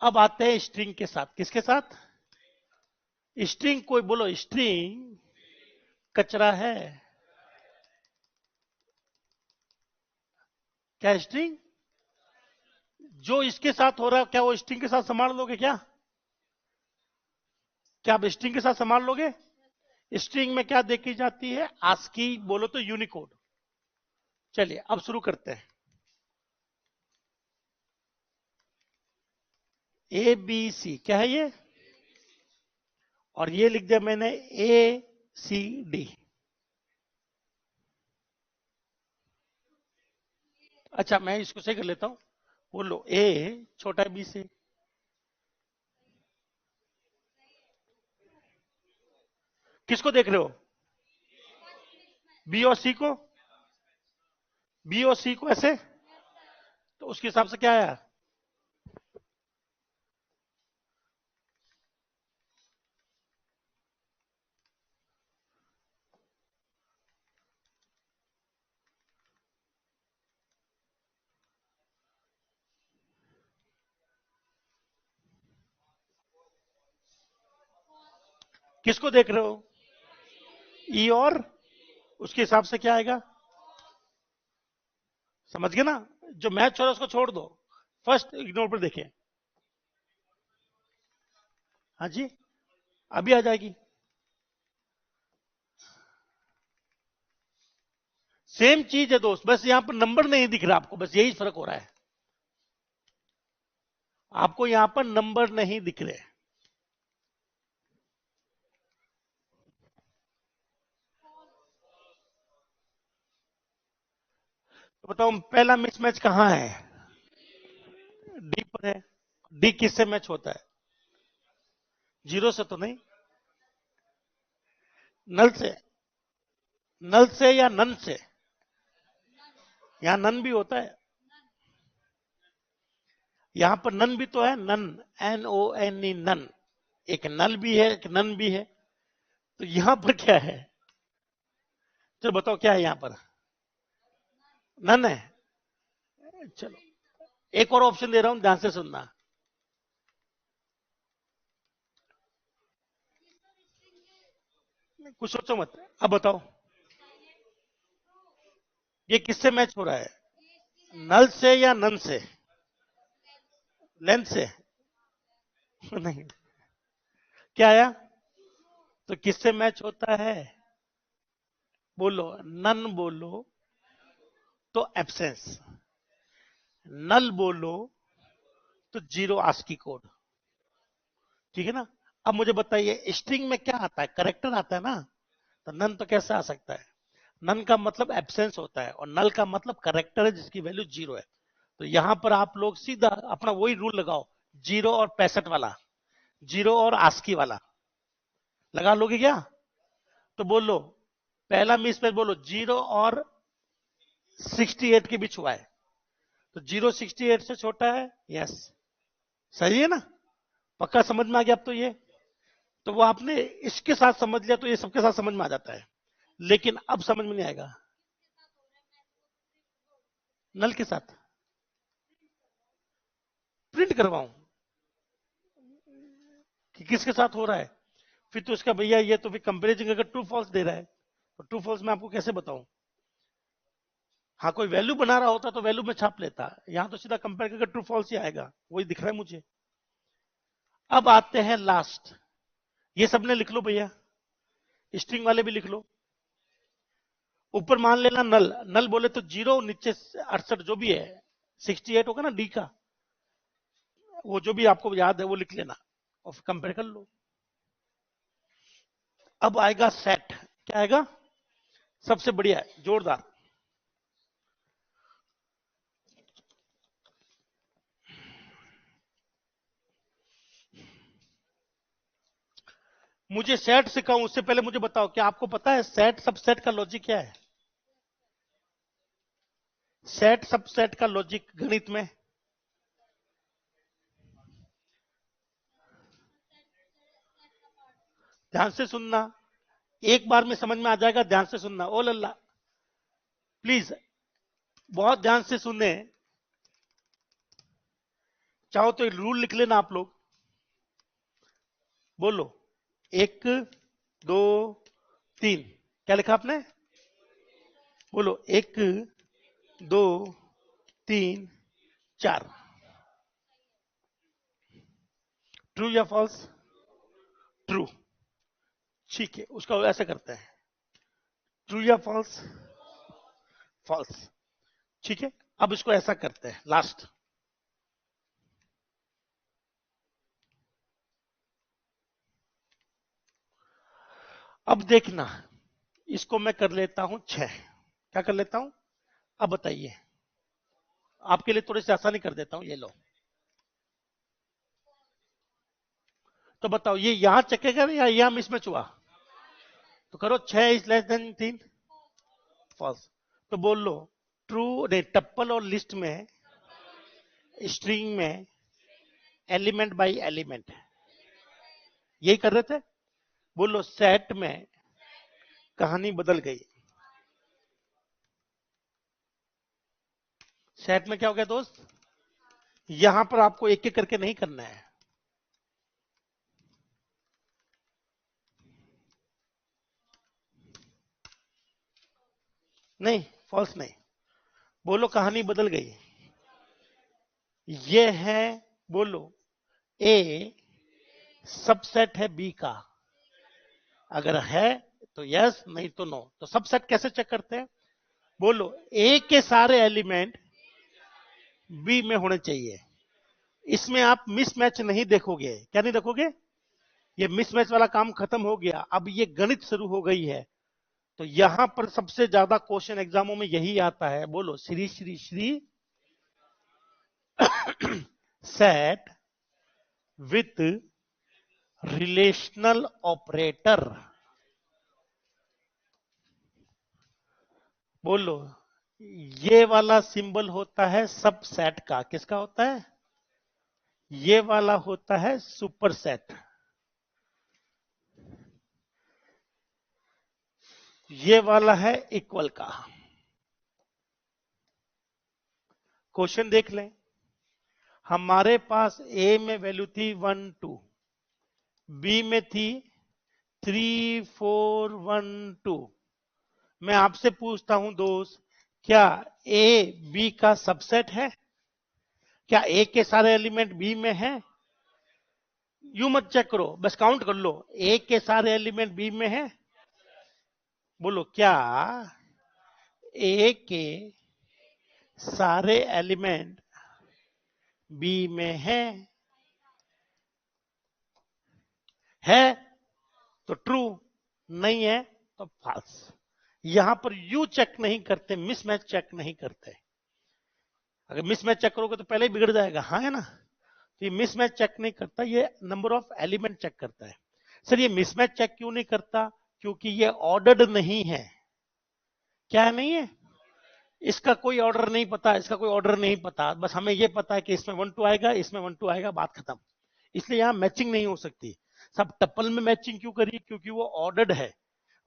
अब आते हैं स्ट्रिंग के साथ। किसके साथ? स्ट्रिंग। कोई बोलो स्ट्रिंग कचरा है। क्या स्ट्रिंग? जो इसके साथ हो रहा है, क्या वो स्ट्रिंग के साथ संभाल लोगे क्या? क्या आप स्ट्रिंग के साथ संभाल लोगे? स्ट्रिंग में क्या देखी जाती है? आस्की, बोलो तो यूनिकोड। चलिए अब शुरू करते हैं। ए बी सी क्या है ये? और ये लिख दिया मैंने ए सी डी। अच्छा मैं इसको सही कर लेता हूं। बोलो ए छोटा बी से। किसको देख रहे हो? बी और सी को, बी और सी को ऐसे, तो उसके हिसाब से क्या आया? किसको देख रहे हो? ई और उसके हिसाब से क्या आएगा? समझ गए ना? जो मैच हो रहा है उसको छोड़ दो, फर्स्ट इग्नोर पर देखें। हाँ जी, अभी आ जाएगी। सेम चीज है दोस्त, बस यहां पर नंबर नहीं दिख रहा आपको, बस यही फर्क हो रहा है। आपको यहां पर नंबर नहीं दिख रहे। तो बताओ पहला मिसमैच कहां है? डी पर है। डी किससे मैच होता है? जीरो से तो नहीं, नल से। नल से या नन से? यहां नन भी होता है, यहां पर नन भी तो है, none, N O N E, none. एक नल भी है, एक नन भी है, तो यहां पर क्या है? चलो बताओ क्या है यहां पर? नन है। चलो एक और ऑप्शन दे रहा हूं, ध्यान से सुनना। कुछ सोचो मत, अब बताओ ये किससे मैच हो रहा है? नल से या नन से? लेंथ से? नहीं। क्या आया? तो किससे मैच होता है? बोलो, नन बोलो तो एब्सेंस, नल बोलो तो जीरो आस्की कोड। ठीक है ना? अब मुझे बताइए स्ट्रिंग में क्या आता है? करेक्टर आता है ना, तो नन तो कैसे आ सकता है? नन का मतलब एब्सेंस होता है और नल का मतलब करेक्टर है जिसकी वैल्यू जीरो है। तो यहां पर आप लोग सीधा अपना वही रूल लगाओ, जीरो और 65 वाला, जीरो और आस्की वाला लगा लोगे क्या? तो बोलो पहला मिस मैच, बोलो जीरो और 68 के बीच हुआ है, तो जीरो 68 से छोटा है, यस। सही है ना? पक्का समझ में आ गया अब तो ये? तो वो आपने इसके साथ समझ लिया तो ये सबके साथ समझ में आ जाता है, लेकिन अब समझ में नहीं आएगा। नल के साथ प्रिंट करवाऊं कि किसके साथ हो रहा है? फिर तो इसका भैया ये तो फिर कंपेरिजन अगर ट्रू फॉल्स दे रहा है, तो ट्रू फॉल्स मैं आपको कैसे बताऊं? हाँ कोई वैल्यू बना रहा होता तो वैल्यू में छाप लेता, यहां तो सीधा कंपेयर करके ट्रू फॉल्स ही आएगा, वही दिख रहा है मुझे। अब आते हैं लास्ट, ये सबने लिख लो भैया, स्ट्रिंग वाले भी लिख लो। ऊपर मान लेना नल, नल बोले तो जीरो, नीचे 68 जो भी है, 68 होगा ना डी का, वो जो भी आपको याद है वो लिख लेना और कंपेयर कर लो। अब आएगा सेट, क्या आएगा? सबसे बढ़िया जोरदार, मुझे सेट सिखाऊं उससे पहले मुझे बताओ क्या आपको पता है सेट सबसेट का लॉजिक क्या है? सेट सबसेट का लॉजिक गणित में, ध्यान से सुनना, एक बार में समझ में आ जाएगा, ध्यान से सुनना। ओ लल्ला प्लीज बहुत ध्यान से सुनने, चाहो तो रूल लिख लेना आप लोग। बोलो, एक, दो, तीन, क्या लिखा आपने? बोलो, एक, दो, तीन, चार। ट्रू या फॉल्स? ट्रू। ठीक है, उसका ऐसे करते हैं, ट्रू या फॉल्स? फॉल्स। ठीक है, अब इसको ऐसा करते हैं लास्ट। अब देखना, इसको मैं कर लेता हूं 6, क्या कर लेता हूं? अब बताइए, आपके लिए थोड़ी सी आसानी कर देता हूं, ये लो। तो बताओ ये यहां चकेगा या यहां मिसमैच हुआ? तो करो 6 इज लेस देन 3, फॉल्स? तो बोल लो ट्रू नहीं, टप्पल और लिस्ट में, स्ट्रिंग में, एलिमेंट बाय एलिमेंट, यही कर रहे थे। बोलो सेट में कहानी बदल गई। सेट में क्या हो गया दोस्त? यहां पर आपको एक एक करके नहीं करना है। नहीं, फॉल्स नहीं। बोलो कहानी बदल गई। ये है, बोलो ए सबसेट है बी का, अगर है तो यस, नहीं तो नो। तो सबसेट कैसे चेक करते हैं? बोलो ए के सारे एलिमेंट बी में होने चाहिए। इसमें आप मिसमैच नहीं देखोगे। क्या नहीं देखोगे? ये मिसमैच वाला काम खत्म हो गया, अब ये गणित शुरू हो गई है। तो यहां पर सबसे ज्यादा क्वेश्चन एग्जामों में यही आता है। बोलो Shri Shri Shri set with relational operator. बोलो ये वाला सिंबल होता है सबसेट का। किसका होता है? ये वाला होता है सुपरसेट। ये वाला है इक्वल का। क्वेश्चन देख लें। हमारे पास ए में वैल्यू थी 1 2, बी में थी 3 4 1 2। मैं आपसे पूछता हूं दोस्त, क्या ए बी का सबसेट है? क्या ए के सारे एलिमेंट बी में हैं? यू मत चेक करो, बस काउंट कर लो। ए के सारे एलिमेंट बी में हैं? बोलो क्या ए के सारे एलिमेंट बी में हैं? है तो ट्रू, नहीं है तो फॉल्स। यहां पर यू चेक नहीं करते, मिसमैच चेक नहीं करते। अगर मिसमैच चेक करोगे तो पहले ही बिगड़ जाएगा, हाँ है ना। तो ये मिसमैच चेक नहीं करता, ये नंबर ऑफ एलिमेंट चेक करता है। सर ये मिसमैच चेक क्यों नहीं करता? क्योंकि ये ऑर्डर्ड नहीं है। क्या नहीं है? इसका कोई ऑर्डर नहीं पता, इसका कोई ऑर्डर नहीं पता, बस हमें ये पता है कि इसमें 1 2 आएगा, इसमें 1 2 आएगा, बात खत्म। इसलिए यहां मैचिंग नहीं हो सकती। सब टप्पल में मैचिंग क्यों करिए? क्योंकि वो ऑर्डर्ड है,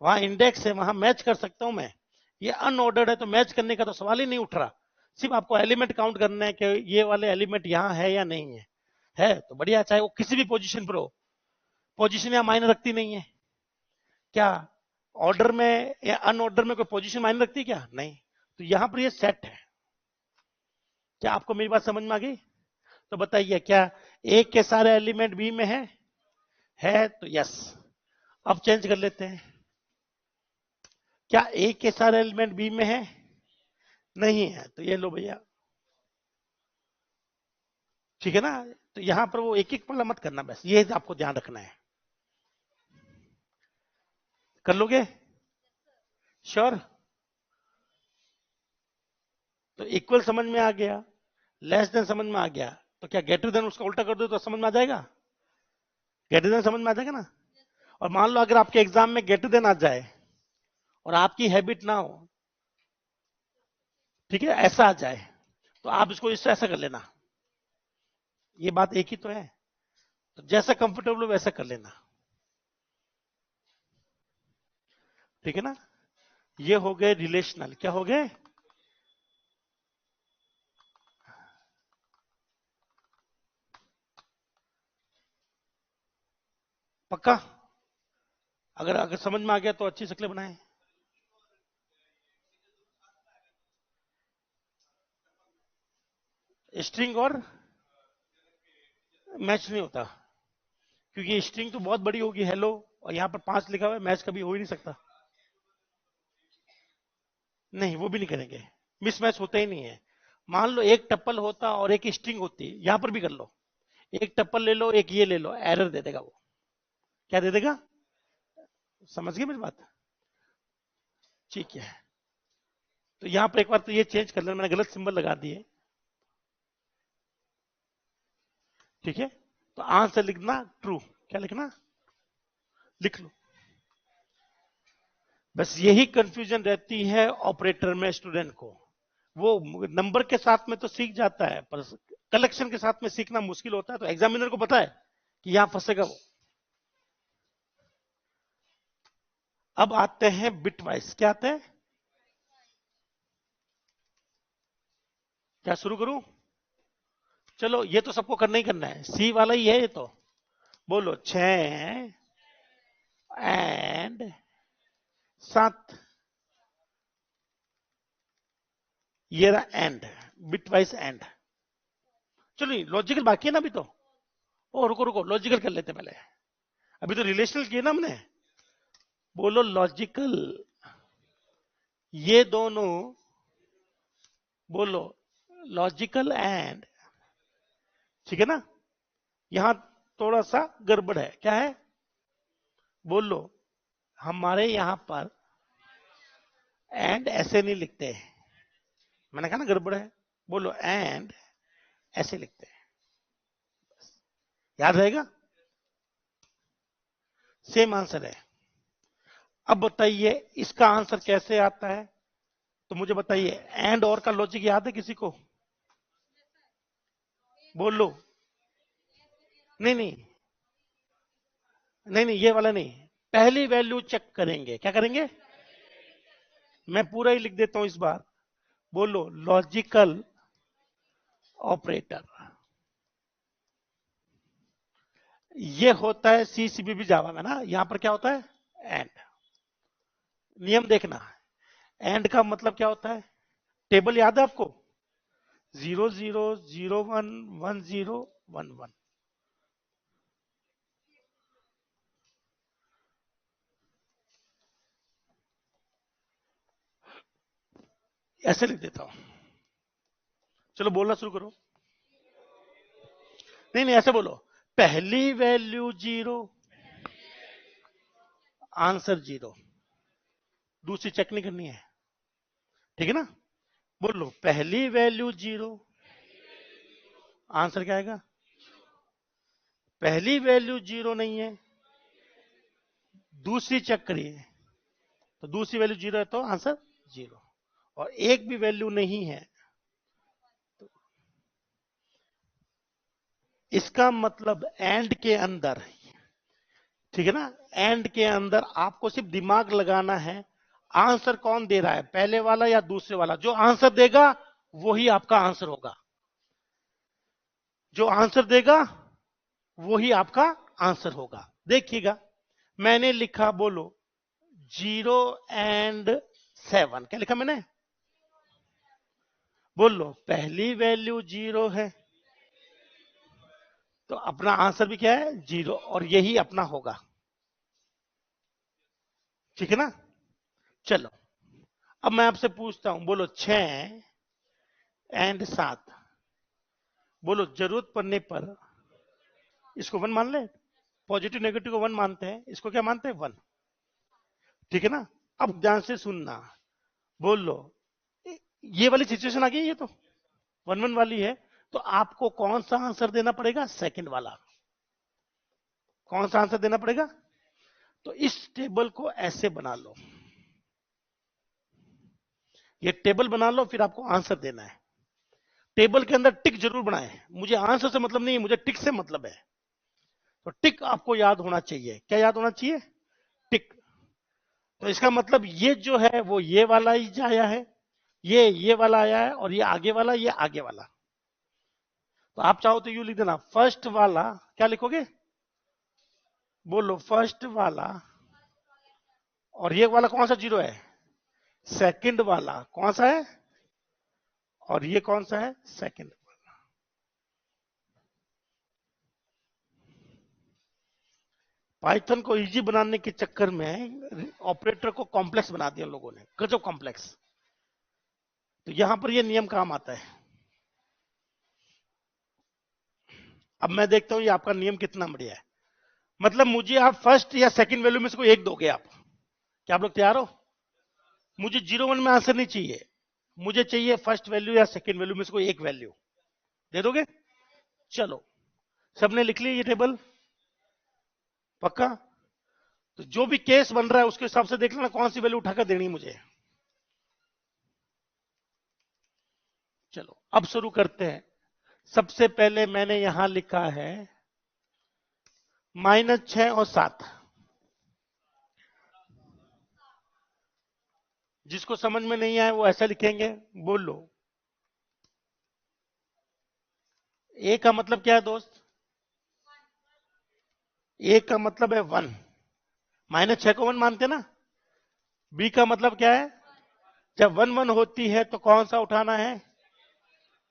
वहां इंडेक्स है, वहां मैच कर सकता हूं मैं। ये अनऑर्डर्ड है तो मैच करने का तो सवाल ही नहीं उठ रहा। सिर्फ आपको एलिमेंट काउंट करना है कि ये वाले एलिमेंट यहां है या नहीं है। है तो बढ़िया, चाहे वो किसी भी पोजीशन पर हो। पोजीशन यहां मायने रखती नहीं है। क्या ऑर्डर में या अनऑर्डर में कोई पोजीशन मायने रखती है क्या? नहीं। तो यहां पर ये सेट है। क्या आपको मेरी बात समझ में आ गई? तो बताइए, क्या ए के सारे एलिमेंट बी में है तो यस। अब चेंज कर लेते हैं। क्या ए के सारे एलिमेंट बी में है? नहीं है तो ये लो भैया, ठीक है ना। तो यहां पर वो एक एक वाला मत करना, बस ये आपको ध्यान रखना है। कर लोगे? श्योर? तो इक्वल समझ में आ गया, लेस देन समझ में आ गया, तो क्या ग्रेटर देन उसका उल्टा कर दो तो समझ में आ जाएगा? ग्रेटर देन समझ में आ जाएगा ना। और मान लो अगर आपके एग्जाम में ग्रेटर देन आ जाए और आपकी हैबिट ना हो, ठीक है, ऐसा आ जाए, तो आप इसको इससे ऐसा कर लेना। ये बात एक ही तो है। तो जैसा कंफर्टेबल हो वैसा कर लेना, ठीक है ना। ये हो गए रिलेशनल। क्या हो गए? पक्का? अगर अगर समझ में आ गया तो अच्छी शक्लें बनाए। स्ट्रिंग और मैच नहीं होता, क्योंकि स्ट्रिंग तो बहुत बड़ी होगी, हेलो, और यहां पर 5 लिखा हुआ है, मैच कभी हो ही नहीं सकता। नहीं, वो भी नहीं करेंगे, मिसमैच होता ही नहीं है। मान लो एक टप्पल होता और एक स्ट्रिंग होती, यहां पर भी कर लो। एक टप्पल ले लो, एक ये ले लो, एरर दे देगा वो। क्या दे देगा? समझ गए मेरी बात? ठीक है। तो यहां पर एक बार तो ये चेंज कर लेना, मैंने गलत सिंबल लगा दिए, ठीक है। तो आंसर लिखना ट्रू। क्या लिखना? लिख लो। बस यही कंफ्यूजन रहती है ऑपरेटर में स्टूडेंट को। वो नंबर के साथ में तो सीख जाता है, पर कलेक्शन के साथ में सीखना मुश्किल होता है, तो एग्जामिनर को पता है कि यहां फंसेगा वो। अब आते हैं बिट वाइज। क्या आते हैं? क्या शुरू करूं? चलो ये तो सबको करना ही करना है, सी वाला ही है ये तो। बोलो 6 एंड 7, ये रहा एंड, बिट वाइज एंड। चलो लॉजिकल बाकी है ना अभी तो। ओ रुको रुको, लॉजिकल कर लेते पहले, अभी तो रिलेशनल किए ना हमने। बोलो लॉजिकल, ये दोनों, बोलो लॉजिकल एंड, ठीक है ना। यहां थोड़ा सा गड़बड़ है, क्या है? बोलो हमारे यहां पर एंड ऐसे नहीं लिखते हैं, मैंने कहा ना गड़बड़ है। बोलो एंड ऐसे लिखते हैं, याद रहेगा। सेम आंसर है। अब बताइए इसका आंसर कैसे आता है, तो मुझे बताइए। एंड और का लॉजिक याद है किसी को? बोलो। नहीं नहीं नहीं नहीं, ये वाला नहीं, पहली वैल्यू चेक करेंगे। क्या करेंगे? मैं पूरा ही लिख देता हूं इस बार। बोलो लॉजिकल ऑपरेटर, ये होता है सी सीबीबी जावा में ना। यहां पर क्या होता है? एंड। नियम देखना, एंड का मतलब क्या होता है? टेबल याद है आपको? 0 0 0 1 1 0 1 1। ऐसे लिख देता हूं। चलो बोलना शुरू करो। नहीं नहीं, ऐसे बोलो, पहली वैल्यू 0, आंसर 0, दूसरी चेक नहीं करनी है, ठीक है ना। बोलो पहली वैल्यू 0, आंसर क्या आएगा? पहली वैल्यू 0 नहीं है, दूसरी चेक करिए, तो दूसरी वैल्यू 0 है तो आंसर 0, और एक भी वैल्यू नहीं है, इसका मतलब एंड के अंदर, ठीक है ना, एंड के अंदर आपको सिर्फ दिमाग लगाना है, आंसर कौन दे रहा है, पहले वाला या दूसरे वाला। जो आंसर देगा वही आपका आंसर होगा, जो आंसर देगा वही आपका आंसर होगा। देखिएगा मैंने लिखा, बोलो 0 एंड 7, क्या लिखा मैंने? बोलो पहली वैल्यू 0 है, तो अपना आंसर भी क्या है? 0, और यही अपना होगा, ठीक है ना। चलो अब मैं आपसे पूछता हूं, बोलो 6 एंड 7, बोलो जरूरत पड़ने पर इसको 1 मान ले। पॉजिटिव नेगेटिव को 1 मानते हैं, इसको क्या मानते हैं? 1, ठीक है ना। अब ध्यान से सुनना, बोलो ये वाली सिचुएशन आ गई, ये तो 1 1 वाली है, तो आपको कौन सा आंसर देना पड़ेगा? सेकंड वाला। कौन सा आंसर देना पड़ेगा? तो इस टेबल को ऐसे बना लो, ये टेबल बना लो, फिर आपको आंसर देना है। टेबल के अंदर टिक जरूर बनाए, मुझे आंसर से मतलब नहीं, मुझे टिक से मतलब है। तो टिक आपको याद होना चाहिए। क्या याद होना चाहिए? टिक। तो इसका मतलब ये जो है वो ये वाला ही आया है, ये वाला आया है, और ये आगे वाला, ये आगे वाला। तो आप चाहो तो यू लिख देना, फर्स्ट वाला। क्या लिखोगे? बोलो फर्स्ट वाला, और ये वाला कौन सा 0 है? सेकंड वाला कौन सा है? और ये कौन सा है? सेकंड। पाइथन को इजी बनाने के चक्कर में ऑपरेटर को कॉम्प्लेक्स बना दिया लोगों ने, गजब कॉम्प्लेक्स। तो यहां पर ये नियम काम आता है। अब मैं देखता हूं ये आपका नियम कितना बढ़िया है। मतलब मुझे आप फर्स्ट या सेकंड वैल्यू में से कोई एक दोगे आप। क्या आप लोग तैयार हो? मुझे 0 1 में आंसर नहीं चाहिए, मुझे चाहिए फर्स्ट वैल्यू या सेकंड वैल्यू में से कोई एक वैल्यू। दे दोगे? चलो सबने लिख लिया ये टेबल? पक्का? तो जो भी केस बन रहा है उसके हिसाब से देख लेना कौन सी वैल्यू उठाकर देनी मुझे। चलो अब शुरू करते हैं। सबसे पहले मैंने यहां लिखा है -6 और 7। जिसको समझ में नहीं आए वो ऐसा लिखेंगे, बोल लो। ए का मतलब क्या है दोस्त? ए का मतलब है 1, -6 को 1 मानते ना। बी का मतलब क्या है? जब 1 1 होती है तो कौन सा उठाना है?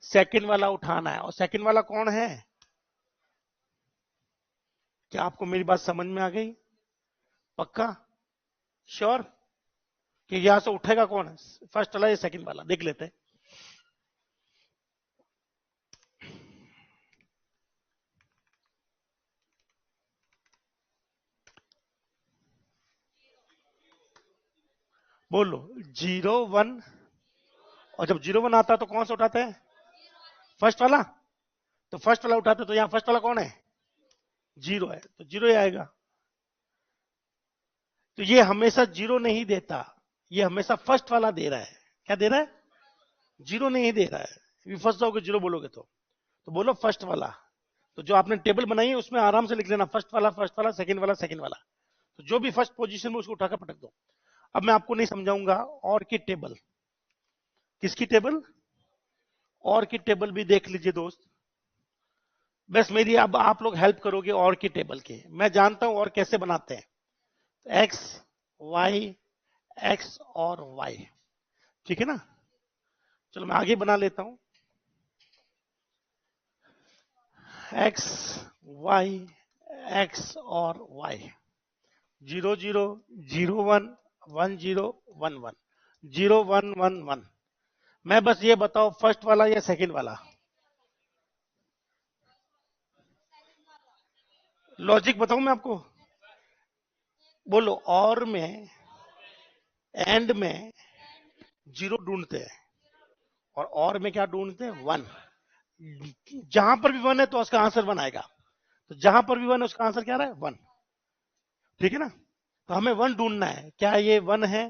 सेकंड वाला उठाना है। और सेकंड वाला कौन है? क्या आपको मेरी बात समझ में आ गई? पक्का? श्योर? कि यहां से उठेगा कौन, फर्स्ट वाला या सेकंड वाला? देख लेते हैं। बोलो 0 1। और जब 0 1 आता है तो कौन सा उठाते हैं? फर्स्ट वाला। तो फर्स्ट वाला उठाते तो यहां फर्स्ट वाला कौन है? 0 है, तो 0 ही आएगा। तो ये हमेशा 0 नहीं देता, ये हमेशा फर्स्ट वाला दे रहा है। क्या दे रहा है? 0 नहीं दे रहा है। फर्स्ट जाओगे 0 बोलोगे तो बोलो फर्स्ट वाला। तो जो आपने टेबल बनाई है उसमें आराम से लिख लेना फर्स्ट वाला, सेकंड वाला, सेकंड वाला। तो जो भी फर्स्ट पोजीशन में उसको उठाकर पटक दो। अब मैं आपको नहीं समझाऊंगा। और की टेबल, किसकी टेबल? और की टेबल भी देख लीजिए दोस्त। बस मेरी अब आप लोग हेल्प करोगे और की टेबल की। मैं जानता हूं और कैसे बनाते हैं। एक्स वाई, एक्स और वाई, ठीक है ना। चलो मैं आगे बना लेता हूं। एक्स वाई, एक्स और वाई, 0 0 0 1 1 0 1 1 0 1 1 1। मैं बस ये बताओ फर्स्ट वाला या सेकंड वाला? लॉजिक बताऊं मैं आपको? बोलो और में, एंड में 0 ढूंढते हैं और में क्या ढूंढते हैं? 1। जहां पर भी 1 है तो उसका आंसर 1 आएगा। तो जहां पर भी 1 है उसका आंसर क्या रहा है? 1, ठीक है ना। तो हमें 1 ढूंढना है। क्या ये 1 है?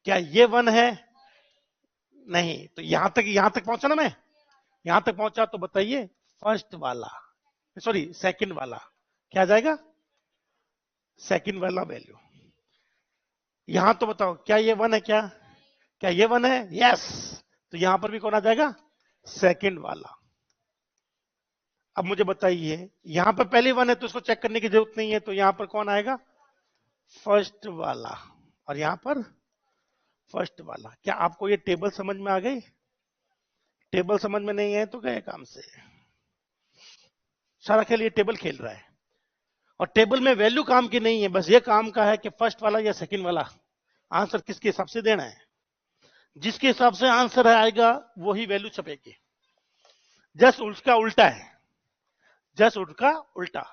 क्या ये 1 है? नहीं। तो यहां तक पहुंचा ना मैं। यहां तक पहुंचा तो बताइए फर्स्ट वाला, सॉरी सेकंड वाला क्या आ जाएगा? सेकंड वाला वैल्यू। यहां तो बताओ क्या ये 1 है? क्या ये 1 है? यस। तो यहां पर भी कौन आ जाएगा? सेकंड वाला। अब मुझे बताइए यहां पर पहले 1 है तो उसको चेक करने की जरूरत नहीं है, तो यहां पर कौन आएगा? फर्स्ट वाला। और यहां पर फर्स्ट वाला। क्या आपको ये टेबल समझ में आ गई? टेबल समझ में नहीं है तो गए काम से। सारा खेल ये टेबल खेल रहा है। और टेबल में वैल्यू काम की नहीं है, बस ये काम का है कि फर्स्ट वाला या सेकंड वाला आंसर किसके हिसाब से देना है। जिसके हिसाब से आंसर आएगा वही वैल्यू छपेगी। जस्ट उसका उल्टा है, जस्ट उसका उल्टा।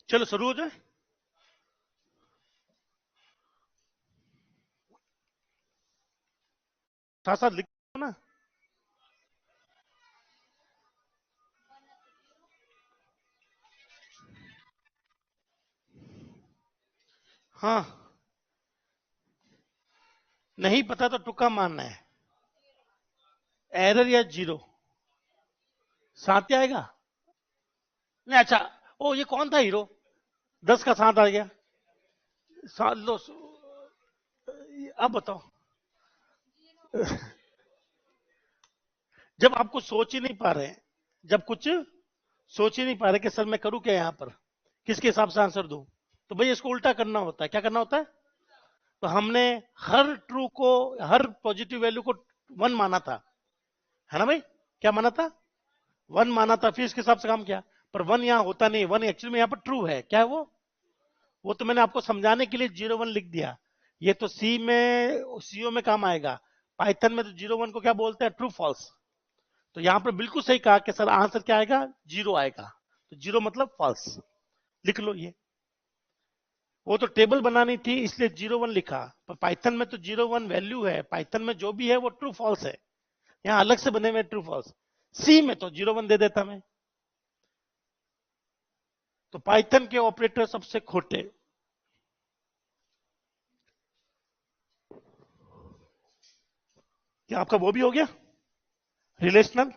चलो शुरू हो जाए। साथ साथ लिख ना। हाँ, नहीं पता तो तुक्का मारना है। एरर या 0 साथ ही आएगा। नहीं अच्छा, ओ ये कौन था हीरो? 10 का साथ आ गया। साथ लो। अब बताओ। जब आप कुछ सोच ही नहीं पा रहे, जब कुछ सोच ही नहीं पा रहे कि सर मैं करूं क्या यहां पर, किसके हिसाब से आंसर दूं, तो भाई इसको उल्टा करना होता है। क्या करना होता है? तो हमने हर ट्रू को, हर पॉजिटिव वैल्यू को 1 माना था, है ना भाई? क्या माना था? 1 माना था, फिर इसके हिसाब से काम किया। पर 1 यहां होता नहीं, 1 एक्चुअली में यहां पर ट्रू है। क्या है वो तो मैंने आपको समझाने के लिए 0 1 लिख दिया। ये तो सी में, सीओ में काम आएगा। पाइथन में तो 0 1 को क्या बोलते हैं? True false. तो यहां पर बिल्कुल सही कहा कि सर आंसर क्या आएगा? 0 आएगा। तो 0 मतलब फॉल्स। लिख लो ये। वो तो टेबल बनानी थी इसलिए 0 1 लिखा, पर पाइथन में तो 0 1 वैल्यू है, पाइथन में जो भी है वो ट्रू फॉल्स है, यहाँ अलग से बने हुए ट्रू फॉल्स। सी में तो 0 1 दे देता मैं। तो पाइथन के ऑपरेटर सबसे खोटे। क्या आपका वो भी हो गया रिलेशनल?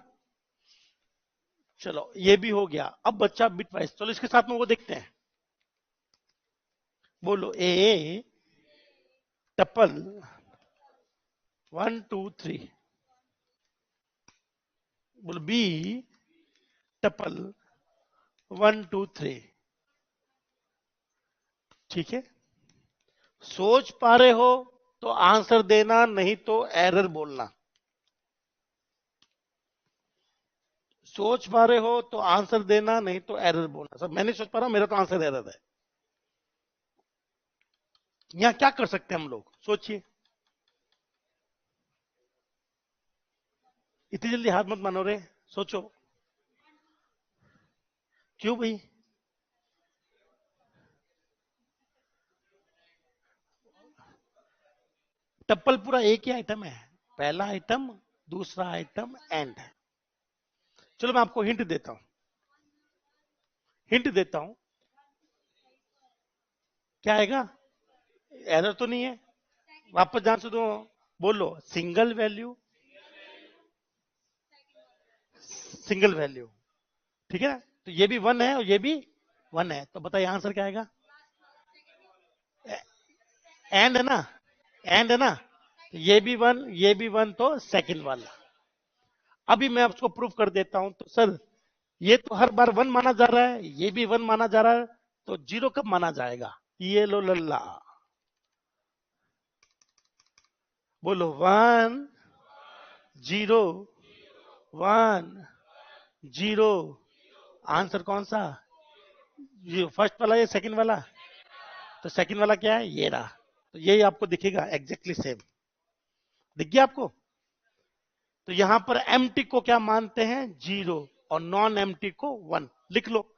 चलो ये भी हो गया। अब बच्चा बिटवाइज, चलो इसके साथ में वो देखते हैं। बोलो ए टपल 1 2 3, बोलो बी टपल 1 2 3। ठीक है, सोच पा रहे हो तो आंसर देना, नहीं तो एरर बोलना। सोच पा रहे हो तो आंसर देना, नहीं तो एरर बोलना। सब मैं नहीं सोच पा रहा हूं, मेरा तो आंसर एरर है। यहां क्या कर सकते हैं हम लोग, सोचिए। इतनी जल्दी हाथ मत मानो रे, सोचो। क्यों भाई? टप्पल पूरा एक ही आइटम है, पहला आइटम, दूसरा आइटम, एंड। चलो मैं आपको हिंट देता हूं, हिंट देता हूं। क्या आएगा? एरर तो नहीं है? वापस जान से दो, बोलो सिंगल वैल्यू, सिंगल वैल्यू। ठीक है ना? तो ये भी 1 है और ये भी 1 है, तो बताइए आंसर क्या आएगा? एंड है ना, एंड है ना, तो ये भी 1 ये भी 1, तो सेकंड वाला। अभी मैं आपको प्रूफ कर देता हूं। तो सर ये तो हर बार 1 माना जा रहा है, ये भी 1 माना जा रहा है, तो 0 कब माना जाएगा? ये लो लल्ला, बोलो 1 0 1 0। आंसर कौन सा? ये फर्स्ट वाला या सेकंड वाला? तो सेकंड वाला क्या है? ये रहा। तो यही आपको दिखेगा एग्जैक्टली सेम। दिख गया आपको? तो यहां पर एम्प्टी को क्या मानते हैं? 0, और नॉन एम्प्टी को 1। लिख लो,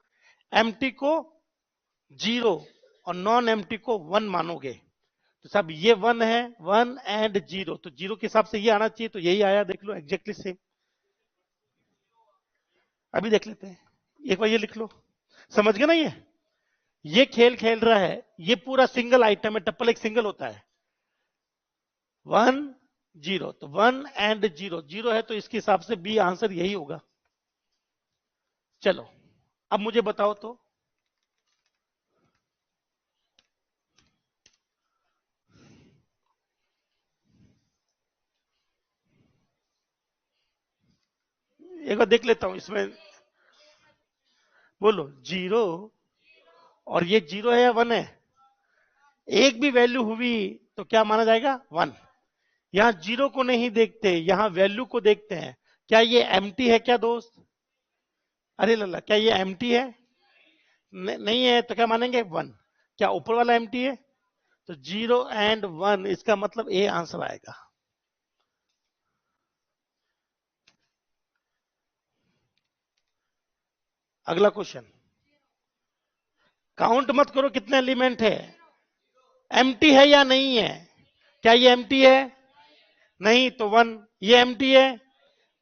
एम्प्टी को 0 और नॉन एम्प्टी को 1 मानोगे तो साहब ये 1 है, 1 एंड 0, तो 0 के हिसाब से ये आना चाहिए, तो यही आया, देख लो एग्जैक्टली सेम। अभी देख लेते हैं, एक बार ये लिख लो। समझ गए ना? ये खेल खेल रहा है, ये पूरा सिंगल आइटम है, टप्पल एक सिंगल होता है। 1 0, तो 1 एंड 0, 0 है, तो इसके हिसाब से बी आंसर यही होगा। चलो अब मुझे बताओ तो, एक बार देख लेता हूं इसमें। बोलो 0, और ये 0 है या 1 है? एक भी वैल्यू हुई तो क्या माना जाएगा? 1। यहां 0 को नहीं देखते, यहां वैल्यू को देखते हैं। क्या ये एम्प्टी है क्या दोस्त? अरे लल्ला, क्या ये एम्प्टी है? नहीं है, तो क्या मानेंगे? 1। क्या ऊपर वाला एम्प्टी है? तो 0 एंड 1, इसका मतलब ए आंसर आएगा। अगला क्वेश्चन, काउंट मत करो कितने एलिमेंट है, एम्प्टी है या नहीं है। क्या ये एम्प्टी है? नहीं, तो 1। ये एम्प्टी है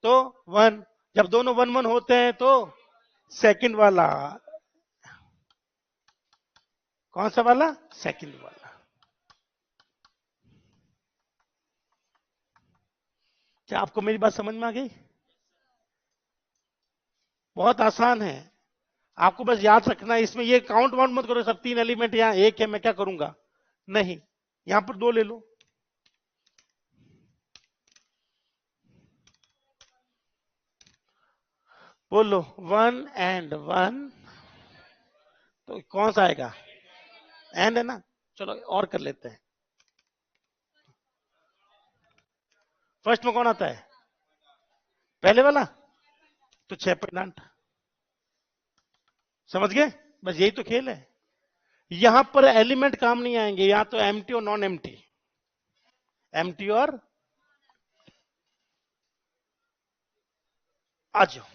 तो 1। जब दोनों 1 1 होते हैं तो सेकंड वाला। कौन सा वाला? सेकंड वाला। क्या आपको मेरी बात समझ में आ गई? बहुत आसान है, आपको बस याद रखना है। इसमें ये काउंट वाउंट मत करो, सब 3 एलिमेंट यहाँ एक है, मैं क्या करूंगा? नहीं, यहां पर 2 ले लो। बोलो 1 एंड 1, तो कौन सा आएगा? एंड है ना? चलो और कर लेते हैं। फर्स्ट में कौन आता है? पहले वाला, तो 6.8। समझ गए? बस यही तो खेल है। यहां पर एलिमेंट काम नहीं आएंगे, यहां तो एम्प्टी और नॉन एम्प्टी, एम्प्टी और, आ जाओ।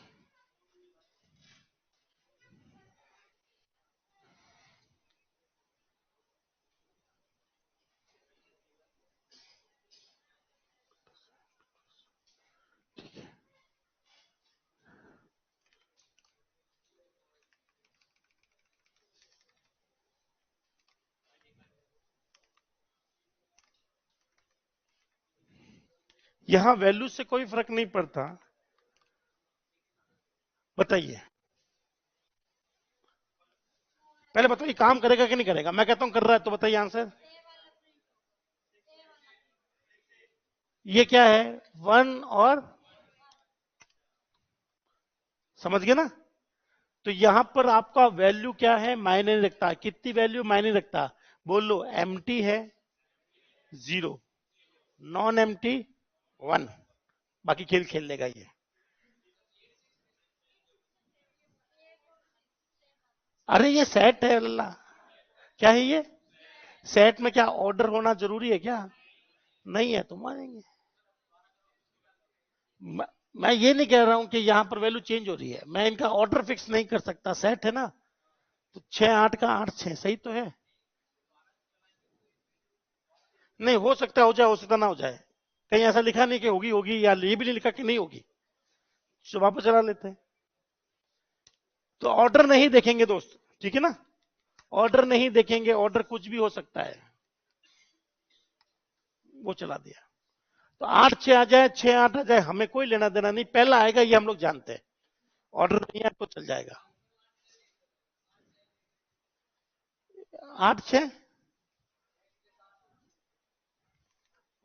यहां वैल्यू से कोई फर्क नहीं पड़ता। बताइए, पहले बताइए काम करेगा कि नहीं करेगा। मैं कहता हूं कर रहा है, तो बताइए आंसर। ये क्या है, 1 और, समझ गए ना। तो यहां पर आपका वैल्यू क्या है, मायने नहीं रखता। कितनी वैल्यू मायने नहीं रखता, बोल लो। एम्प्टी है 0, नॉन एम्प्टी 1, बाकी खेल खेल लेगा ये। अरे ये सेट है अल्लाह, क्या है ये सेट में क्या ऑर्डर होना जरूरी है क्या, नहीं है तो मानेंगे। मैं मैं ये नहीं कह रहा हूं कि यहां पर वैल्यू चेंज हो रही है, मैं इनका ऑर्डर फिक्स नहीं कर सकता, सेट है ना। तो 6 8 का 8 6 सही तो है। नहीं हो सकता हो जाए, हो सकता ना हो जाए। कहीं ऐसा लिखा नहीं कि होगी होगी, या ये भी नहीं लिखा कि नहीं होगी, तो वापस चला लेते हैं। तो ऑर्डर नहीं देखेंगे दोस्त, ठीक है ना। ऑर्डर नहीं देखेंगे, ऑर्डर कुछ भी हो सकता है, वो चला दिया। तो 8 6 आ जाए, 6 8 आ जाए, हमें कोई लेना देना नहीं, पहला आएगा ये हम लोग जानते हैं। ऑर्डर नहीं है तो चल जाएगा। 8 6,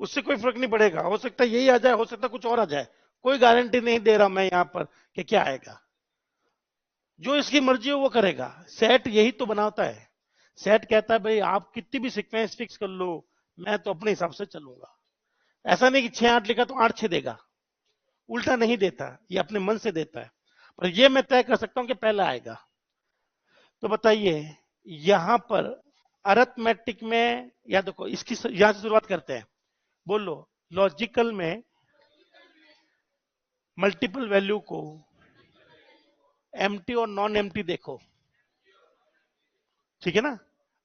उससे कोई फर्क नहीं पड़ेगा, हो सकता है यही आ जाए, हो सकता है कुछ और आ जाए, कोई गारंटी नहीं दे रहा मैं यहां पर कि क्या आएगा। जो इसकी मर्जी हो वो करेगा, सेट यही तो बनाता है। सेट कहता है भाई आप कितनी भी सीक्वेंस फिक्स कर लो, मैं तो अपने हिसाब से चलूंगा। ऐसा नहीं कि 6 8 लिखा तो 8 6 देगा, उल्टा नहीं देता, ये अपने मन से देता है। पर ये मैं तय कर सकता हूं कि पहला आएगा। तो बताइए, यहां पर अरिथमेटिक में, या देखो इसकी यहां से शुरुआत करते हैं, बोलो। लॉजिकल में मल्टीपल वैल्यू को एम्प्टी और नॉन एम्प्टी देखो, ठीक है ना।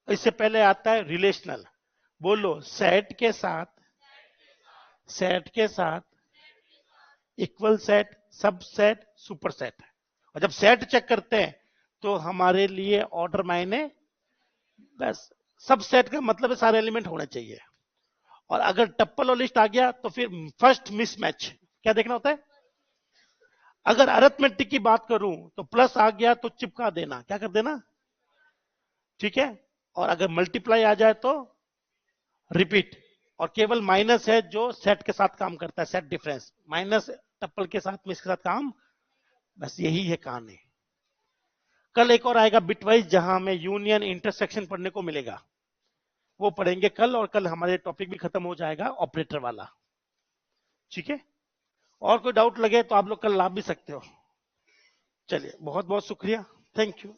इससे पहले आता है रिलेशनल, बोलो सेट के साथ इक्वल सेट, सब सेट, सुपर सेट। और जब सेट चेक करते हैं तो हमारे लिए ऑर्डर मायने, बस सब सेट का मतलब है सारे एलिमेंट होने चाहिए। और अगर टप्पल और लिस्ट आ गया तो फिर फर्स्ट मिसमैच क्या देखना होता है। अगर अरिथमेटिक की बात करूं तो प्लस आ गया तो चिपका देना, क्या कर देना, ठीक है। और अगर मल्टीप्लाई आ जाए तो रिपीट। और केवल माइनस है जो सेट के साथ काम करता है, सेट डिफरेंस माइनस टप्पल के साथ मिस के साथ काम, बस यही है कहानी। कल एक और आएगा बिटवाइज, जहां हमें यूनियन इंटरसेक्शन पढ़ने को मिलेगा, वो पढ़ेंगे कल। और कल हमारे टॉपिक भी खत्म हो जाएगा ऑपरेटर वाला, ठीक है। और कोई डाउट लगे तो आप लोग कल ला भी सकते हो। चलिए बहुत बहुत शुक्रिया, थैंक यू।